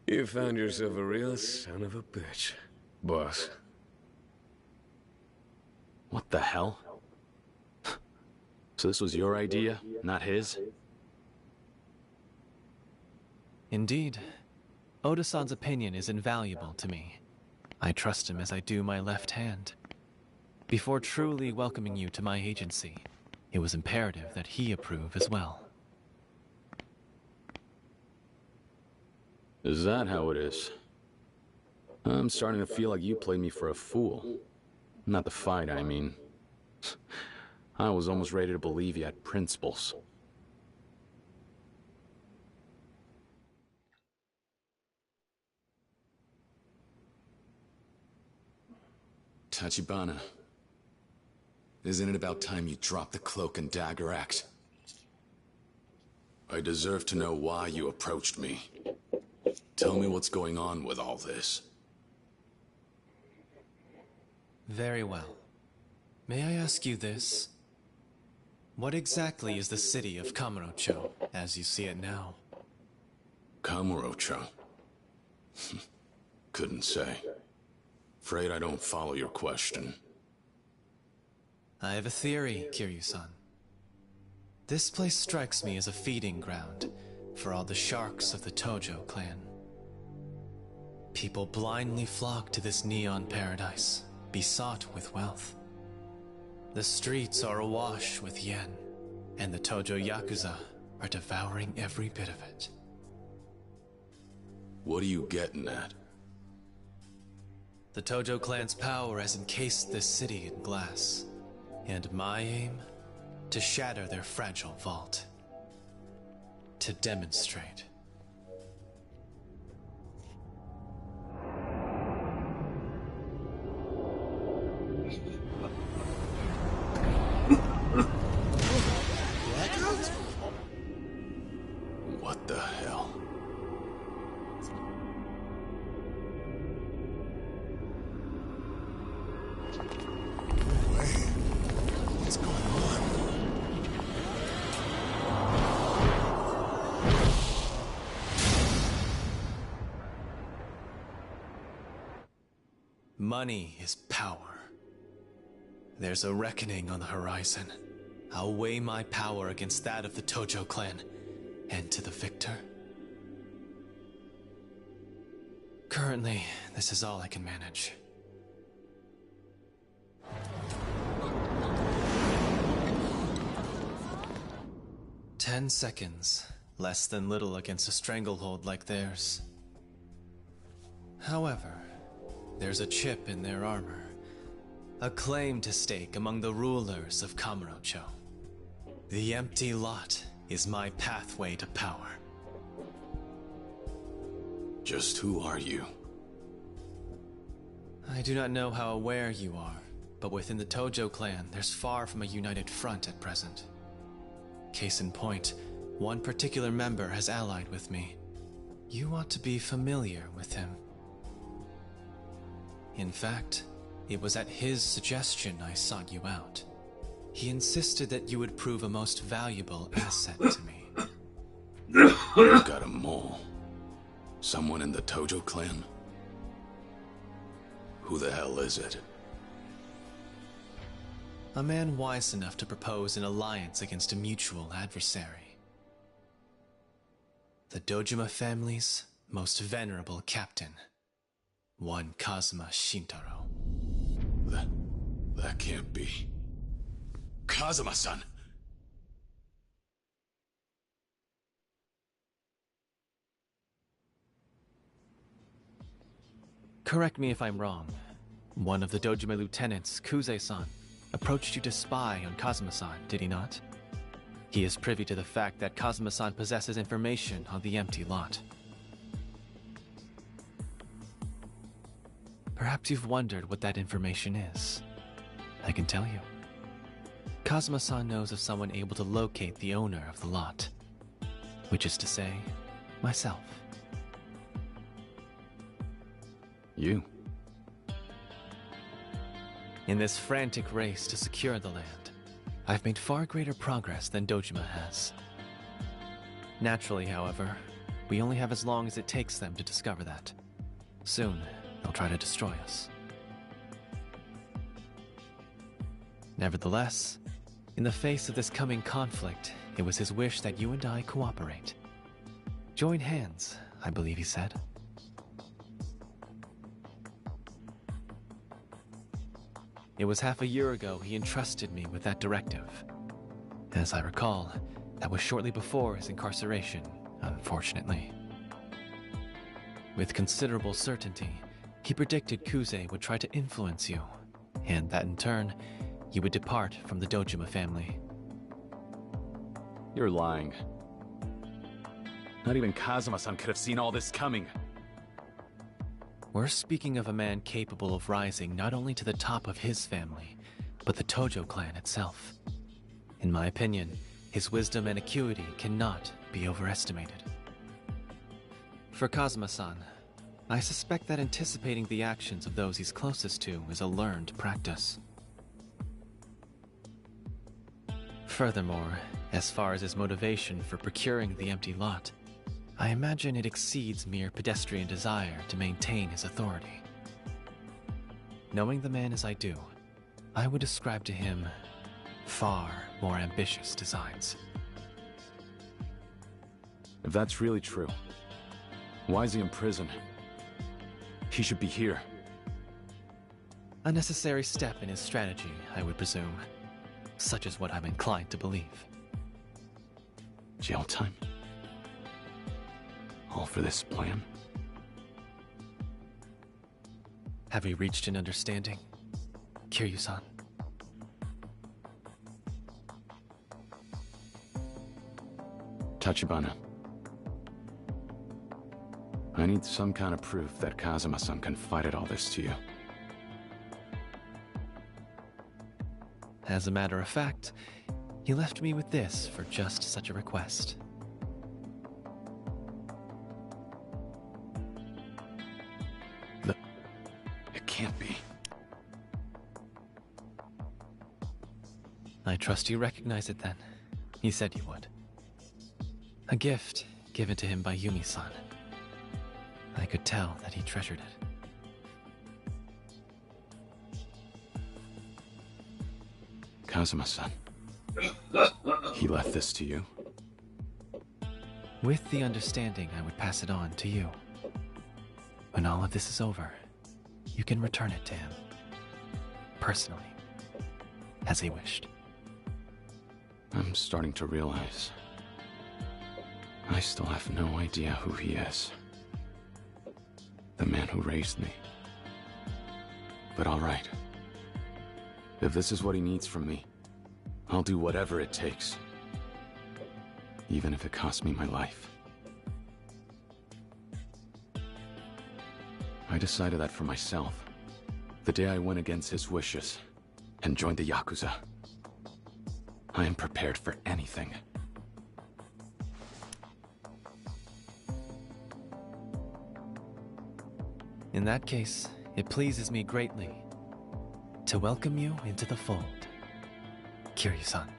You found yourself a real son of a bitch, boss.
What the hell? So this was your idea, not his?
Indeed. Oda-san's opinion is invaluable to me. I trust him as I do my left hand. Before truly welcoming you to my agency, it was imperative that he approve as well.
Is that how it is? I'm starting to feel like you played me for a fool. Not the fight, I mean. I was almost ready to believe you had principles. Tachibana, isn't it about time you dropped the cloak and dagger act? I deserve to know why you approached me. Tell me what's going on with all this.
Very well. May I ask you this? What exactly is the city of Kamurocho, as you see it now?
Kamurocho? Couldn't say. Afraid I don't follow your question.
I have a theory, Kiryu-san. This place strikes me as a feeding ground for all the sharks of the Tojo clan. People blindly flock to this neon paradise, besought with wealth. The streets are awash with yen, and the Tojo Yakuza are devouring every bit of it.
What are you getting at?
The Tojo clan's power has encased this city in glass, and my aim? To shatter their fragile vault. To demonstrate.
What the hell?
What's going on?
Money is power. There's a reckoning on the horizon. I'll weigh my power against that of the Tojo clan, and to the victor. Currently, this is all I can manage. "10 seconds. Less than little against a stranglehold like theirs. However, there's a chip in their armor. A claim to stake among the rulers of Kamurocho. The empty lot is my pathway to power."
Just who are you?
I do not know how aware you are, but within the Tojo clan, there's far from a united front at present. Case in point, one particular member has allied with me. You ought to be familiar with him. In fact, it was at his suggestion I sought you out. He insisted that you would prove a most valuable asset to me.
You've got a mole. Someone in the Tojo clan? Who the hell is it?
A man wise enough to propose an alliance against a mutual adversary. The Dojima family's most venerable captain, one Kazuma Shintaro.
That can't be. Kazuma-san!
Correct me if I'm wrong. One of the Dojima lieutenants, Kuze-san, approached you to spy on Kazuma-san, did he not? He is privy to the fact that Kazuma-san possesses information on the empty lot. Perhaps you've wondered what that information is. I can tell you. Kazuma-san knows of someone able to locate the owner of the lot. Which is to say, myself.
You?
In this frantic race to secure the land, I've made far greater progress than Dojima has. Naturally, however, we only have as long as it takes them to discover that. Soon, they'll try to destroy us. Nevertheless, in the face of this coming conflict, it was his wish that you and I cooperate. Join hands, I believe he said. It was half a year ago he entrusted me with that directive. As I recall, that was shortly before his incarceration, unfortunately. With considerable certainty, he predicted Kuze would try to influence you, and that in turn, you would depart from the Dojima family.
You're lying. Not even Kazuma-san could have seen all this coming.
We're speaking of a man capable of rising not only to the top of his family, but the Tojo clan itself. In my opinion, his wisdom and acuity cannot be overestimated. For Kazuma-san, I suspect that anticipating the actions of those he's closest to is a learned practice. Furthermore, as far as his motivation for procuring the empty lot, I imagine it exceeds mere pedestrian desire to maintain his authority. Knowing the man as I do, I would ascribe to him far more ambitious designs.
If that's really true, why is he in prison? He should be here.
A necessary step in his strategy, I would presume. Such is what I'm inclined to believe.
Jail time? All for this plan?
Have we reached an understanding, Kiryu-san?
Tachibana. I need some kind of proof that Kazuma-san confided all this to you.
As a matter of fact, he left me with this for just such a request.
It can't be.
I trust you recognize it then. He said you would. A gift given to him by Yumi-san. I could tell that he treasured it.
Kazuma-san. He left this to you?
With the understanding I would pass it on to you. When all of this is over, you can return it to him. Personally. As he wished.
I'm starting to realize I still have no idea who he is. The man who raised me. But all right. If this is what he needs from me, I'll do whatever it takes. Even if it costs me my life. I decided that for myself, the day I went against his wishes and joined the Yakuza. I am prepared for anything.
In that case, it pleases me greatly to welcome you into the fold, Kiryu-san.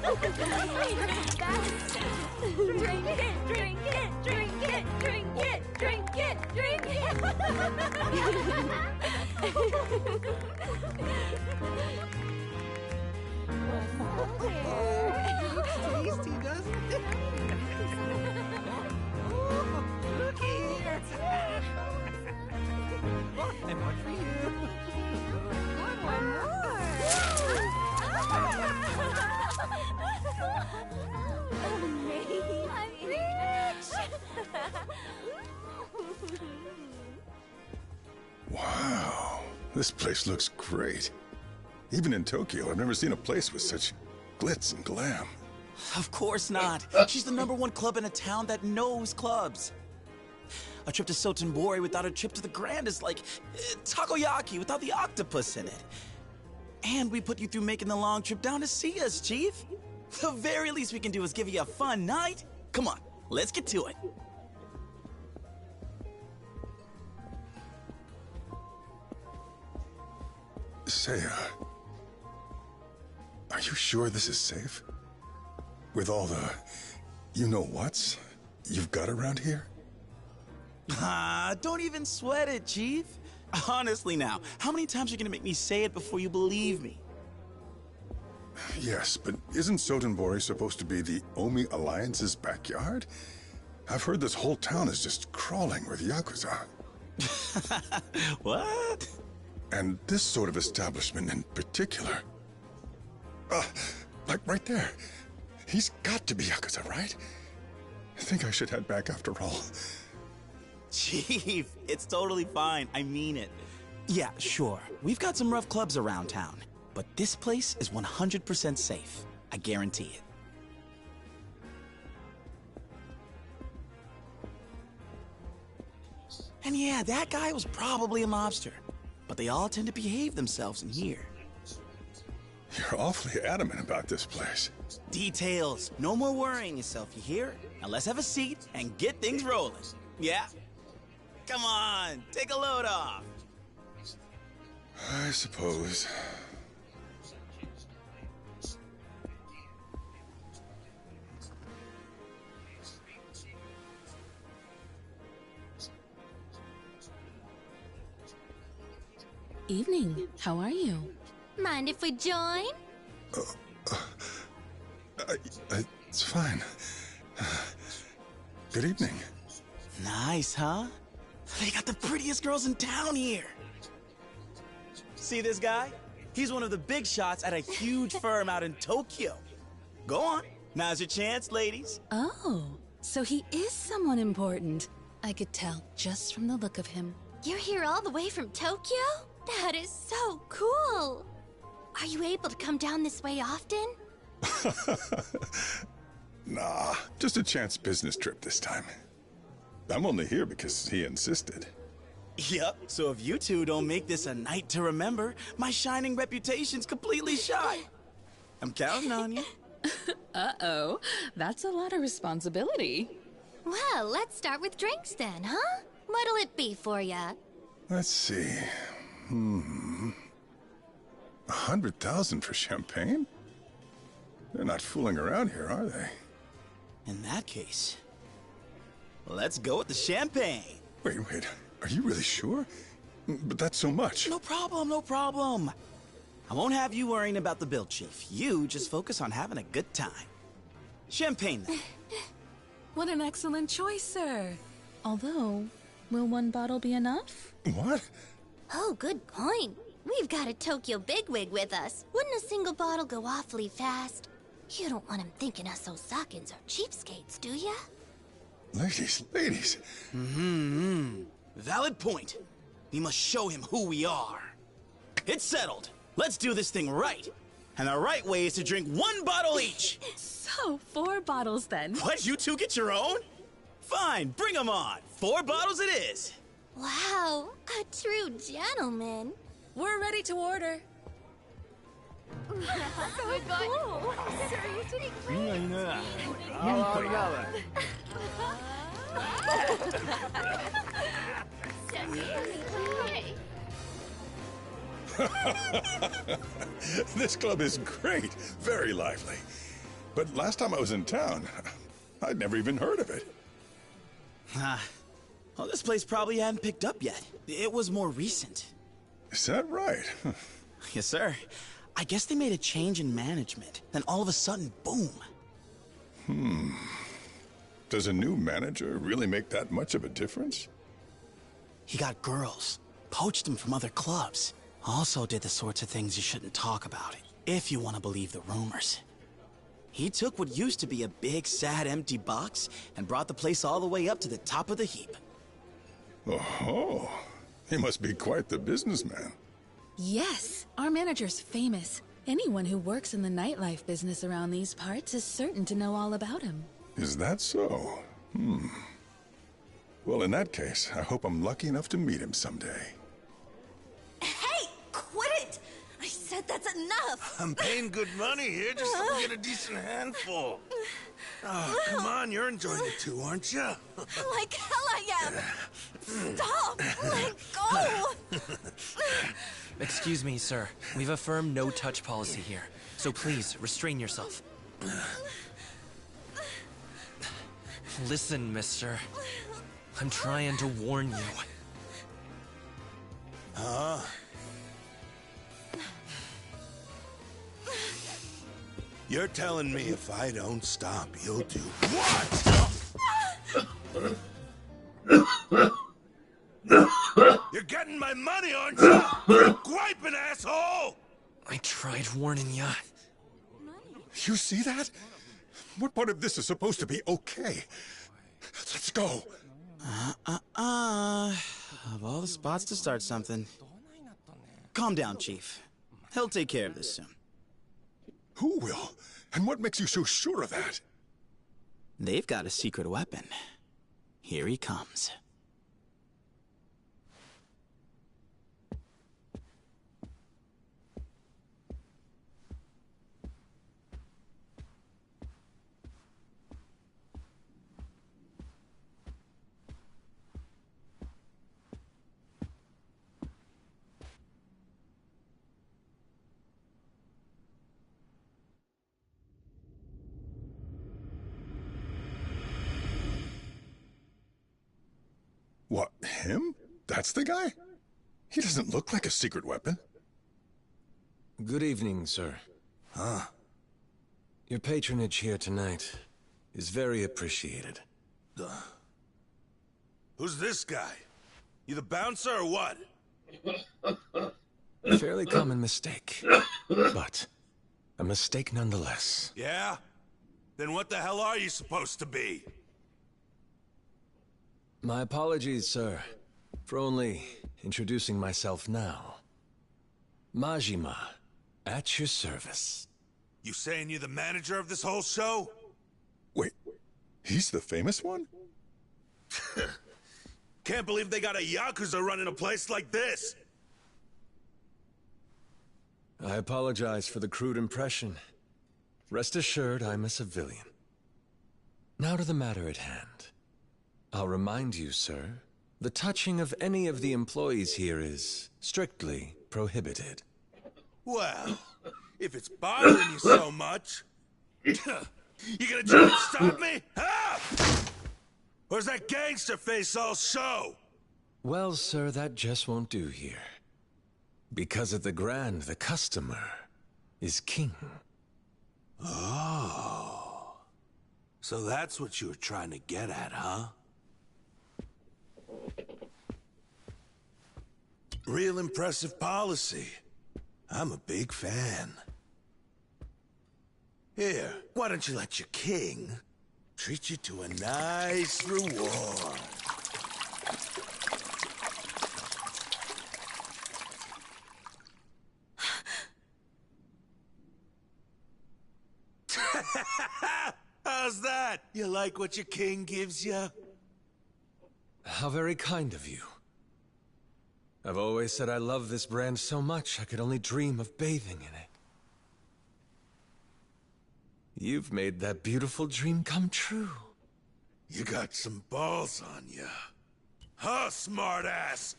Drink it, drink it, drink it, drink it, drink it, drink it.
Looks tasty, doesn't it? Look here. And one for you.
One more. Amazing. I'm rich.
Wow, this place looks great. Even in Tokyo, I've never seen a place with such glitz and glam.
Of course not. She's the #1 club in a town that knows clubs. A trip to Sotenbori without a trip to the Grand is like takoyaki without the octopus in it. And we put you through making the long trip down to see us, Chief. The very least we can do is give you a fun night. Come on, let's get to it.
Say, are you sure this is safe? With all the you-know-whats you've got around here?
Ah, don't even sweat it, Chief. Honestly now, how many times are you gonna make me say it before you believe me?
Yes, but isn't Sotenbori supposed to be the Omi Alliance's backyard? I've heard this whole town is just crawling with Yakuza.
What?
And this sort of establishment in particular. Like right there. He's got to be Yakuza, right? I think I should head back after all.
Chief, it's totally fine. I mean it. Yeah, sure. We've got some rough clubs around town, but this place is 100% safe. I guarantee it. And yeah, that guy was probably a mobster, but they all tend to behave themselves in here.
You're awfully adamant about this place.
Details. No more worrying yourself, you hear? Now let's have a seat and get things rolling. Yeah? Come on, take a load off.
I suppose.
Evening. How are you?
Mind if we join?
It's fine. Good evening.
Nice, huh? They got the prettiest girls in town here. See this guy? He's one of the big shots at a huge firm out in Tokyo. Go on. Now's your chance, ladies.
Oh, so he is someone important. I could tell just from the look of him.
You're here all the way from Tokyo? That is so cool. Are you able to come down this way often?
Nah, just a chance business trip this time. I'm only here because he insisted.
Yep, so if you two don't make this a night to remember, my shining reputation's completely shot. I'm counting on you.
Uh-oh, that's a lot of responsibility.
Well, let's start with drinks then, huh? What'll it be for ya?
Let's see. 100,000 for champagne? They're not fooling around here, are they?
In that case, let's go with the champagne.
Wait, are you really sure? But that's so much.
No problem, no problem. I won't have you worrying about the bill, Chief. You just focus on having a good time. Champagne, then.
What an excellent choice, sir. Although, will one bottle be enough?
What?
Oh, good point. We've got a Tokyo bigwig with us. Wouldn't a single bottle go awfully fast? You don't want him thinking us Osakans are cheapskates, do ya?
Ladies.
Valid point. We must show him who we are. It's settled. Let's do this thing right. And the right way is to drink 1 bottle each.
So, 4 bottles then.
What, you two get your own? Fine, bring them on. 4 bottles it is.
Wow, a true gentleman.
We're ready to order.
So cool. Sir, you did great.
This club is great. Very lively. But last time I was in town, I'd never even heard of it.
Well, this place probably hadn't picked up yet. It was more recent.
Is that right?
Yes, sir. I guess they made a change in management. Then all of a sudden, boom.
Does a new manager really make that much of a difference?
He got girls, poached them from other clubs. Also did the sorts of things you shouldn't talk about, if you want to believe the rumors. He took what used to be a big, sad, empty box and brought the place all the way up to the top of the heap.
Oh, he must be quite the businessman.
Yes, our manager's famous. Anyone who works in the nightlife business around these parts is certain to know all about him.
Is that so? Well, in that case, I hope I'm lucky enough to meet him someday.
Hey, quit it! I said that's enough!
I'm paying good money here just so we get a decent handful. Oh, come on, you're enjoying it too, aren't you?
Like hell I am! Stop! Let go!
Excuse me, sir. We've a firm no-touch policy here, so please, restrain yourself. Listen, mister. I'm trying to warn you.
Huh? You're telling me if I don't stop, you'll do what? You're getting my money, aren't you? Griping, asshole!
I tried warning ya.
You see that? What part of this is supposed to be okay? Let's go.
Of all the spots to start something. Calm down, Chief. He'll take care of this soon.
Who will? And what makes you so sure of that?
They've got a secret weapon. Here he comes.
What, him? That's the guy? He doesn't look like a secret weapon.
Good evening, sir.
Huh?
Your patronage here tonight is very appreciated.
Who's this guy? You the bouncer or what?
A fairly common mistake, but a mistake nonetheless.
Yeah? Then what the hell are you supposed to be?
My apologies, sir, for only introducing myself now. Majima, at your service.
You saying you're the manager of this whole show?
Wait, he's the famous one?
Can't believe they got a Yakuza running a place like this!
I apologize for the crude impression. Rest assured, I'm a civilian. Now to the matter at hand. I'll remind you, sir, the touching of any of the employees here is strictly prohibited.
Well, if it's bothering you so much, you gonna try and stop me? Huh? Where's that gangster face all show?
Well, sir, that just won't do here. Because at the Grand, the customer is king.
Oh. So that's what you were trying to get at, huh? Real impressive policy. I'm a big fan. Here, why don't you let your king treat you to a nice reward? How's that? You like what your king gives you?
How very kind of you. I've always said I love this brand so much I could only dream of bathing in it. You've made that beautiful dream come true.
You got some balls on you. Huh, smartass?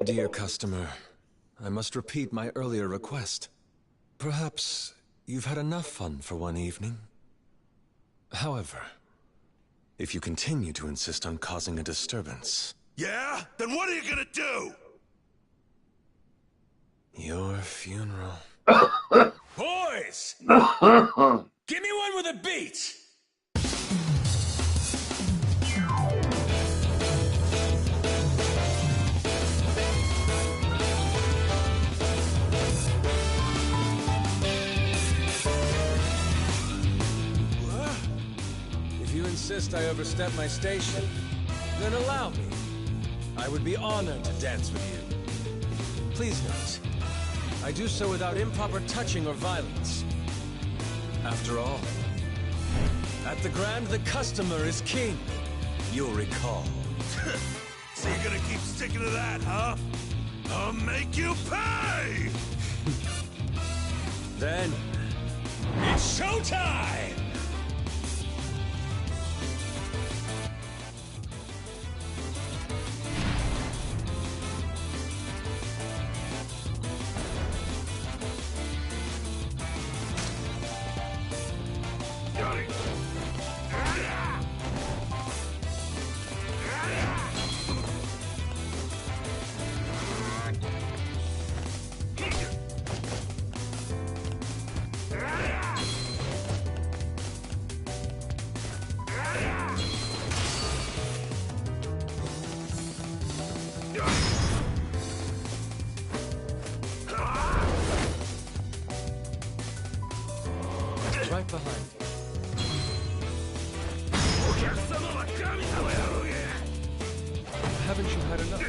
Dear customer, I must repeat my earlier request. Perhaps you've had enough fun for one evening. However, if you continue to insist on causing a disturbance...
Yeah? Then what are you gonna do?
Your funeral.
Boys! Give me one with a beat!
If you insist I overstep my station, then allow me. I would be honored to dance with you. Please note, I do so without improper touching or violence. After all, at the Grand, the customer is king. You'll recall.
So you're gonna keep sticking to that, huh? I'll make you pay!
Then,
it's showtime!
right behind. Haven't you had enough?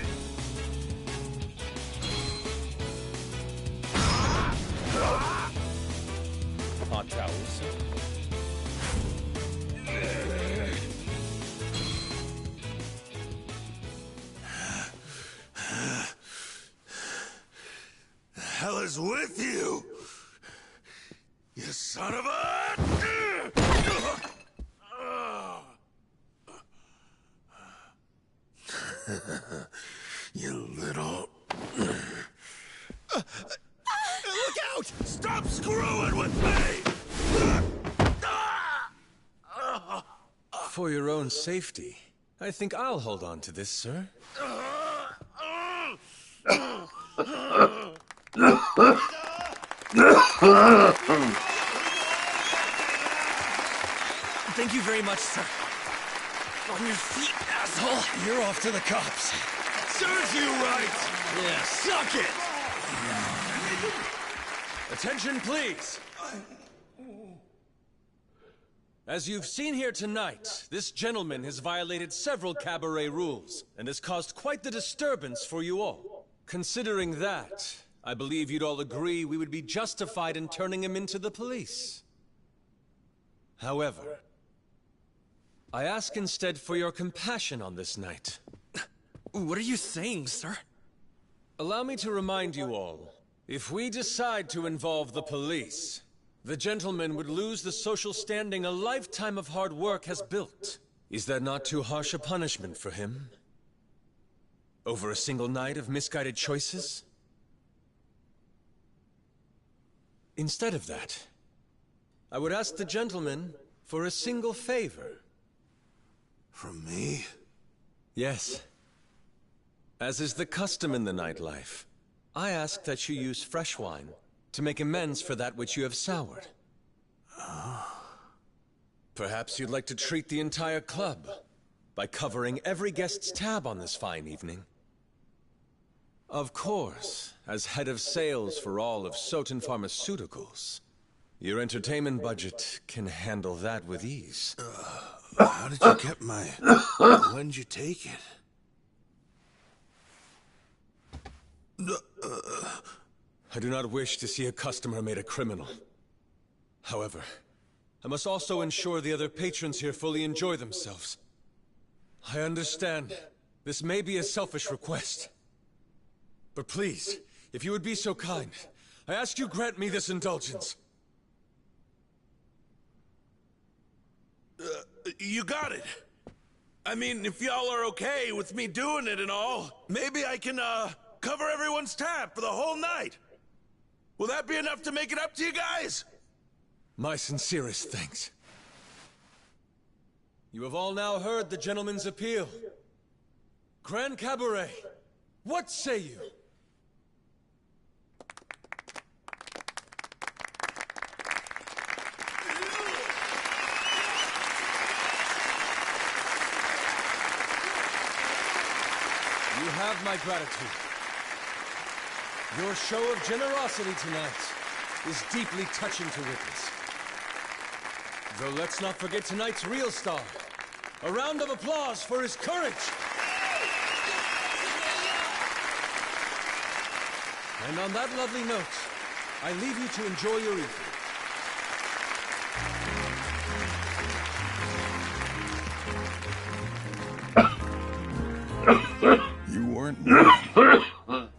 Hot towels.
The hell is with you? You son of a... You little... Look out! Stop screwing with me!
For your own safety, I think I'll hold on to this, sir.
Thank you very much, sir. On your feet, asshole.
You're off to the cops.
Serves you right!
Yeah, suck it!
Attention, please. As you've seen here tonight, this gentleman has violated several cabaret rules and has caused quite the disturbance for you all. Considering that, I believe you'd all agree we would be justified in turning him into the police. However, I ask instead for your compassion on this night.
What are you saying, sir?
Allow me to remind you all, if we decide to involve the police, the gentleman would lose the social standing a lifetime of hard work has built. Is that not too harsh a punishment for him? Over a single night of misguided choices? Instead of that, I would ask the gentleman for a single favor.
From me?
Yes. As is the custom in the nightlife, I ask that you use fresh wine to make amends for that which you have soured. Perhaps you'd like to treat the entire club by covering every guest's tab on this fine evening. Of course, as head of sales for all of Soten Pharmaceuticals, your entertainment budget can handle that with ease.
How did you get my... When did you take it?
I do not wish to see a customer made a criminal. However, I must also ensure the other patrons here fully enjoy themselves. I understand this may be a selfish request. But please, if you would be so kind, I ask you grant me this indulgence.
You got it. I mean, if y'all are okay with me doing it and all, maybe I can,
cover everyone's tab for the whole night. Will that be enough to make it up to you guys?
My sincerest thanks. You have all now heard the gentleman's appeal. Grand Cabaret, what say you? You have my gratitude. Your show of generosity tonight is deeply touching to witness. Though let's not forget tonight's real star. A round of applause for his courage! And on that lovely note, I leave you to enjoy your evening.
You weren't wrong.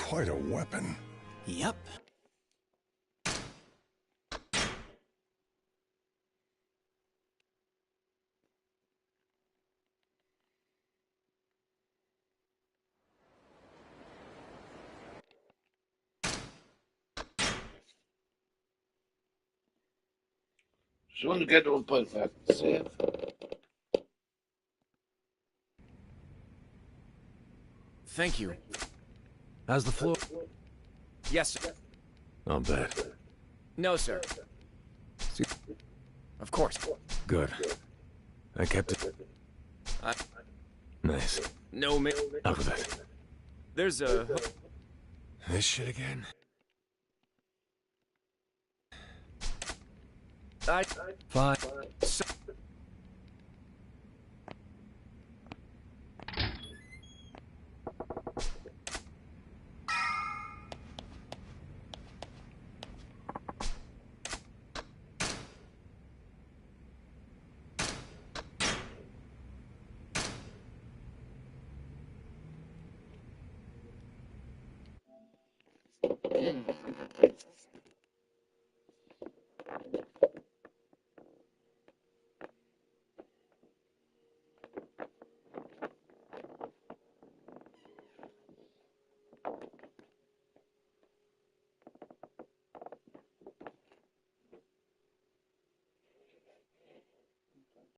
Quite a weapon.
Yep.
Just want to get to a point where I can save.
Thank you.
How's the floor?
Yes, sir.
Not bad.
No, sir.
See?
Of course.
Good. I kept it. Nice.
No, ma-
Out with it.
There's a...
This shit again? Fine.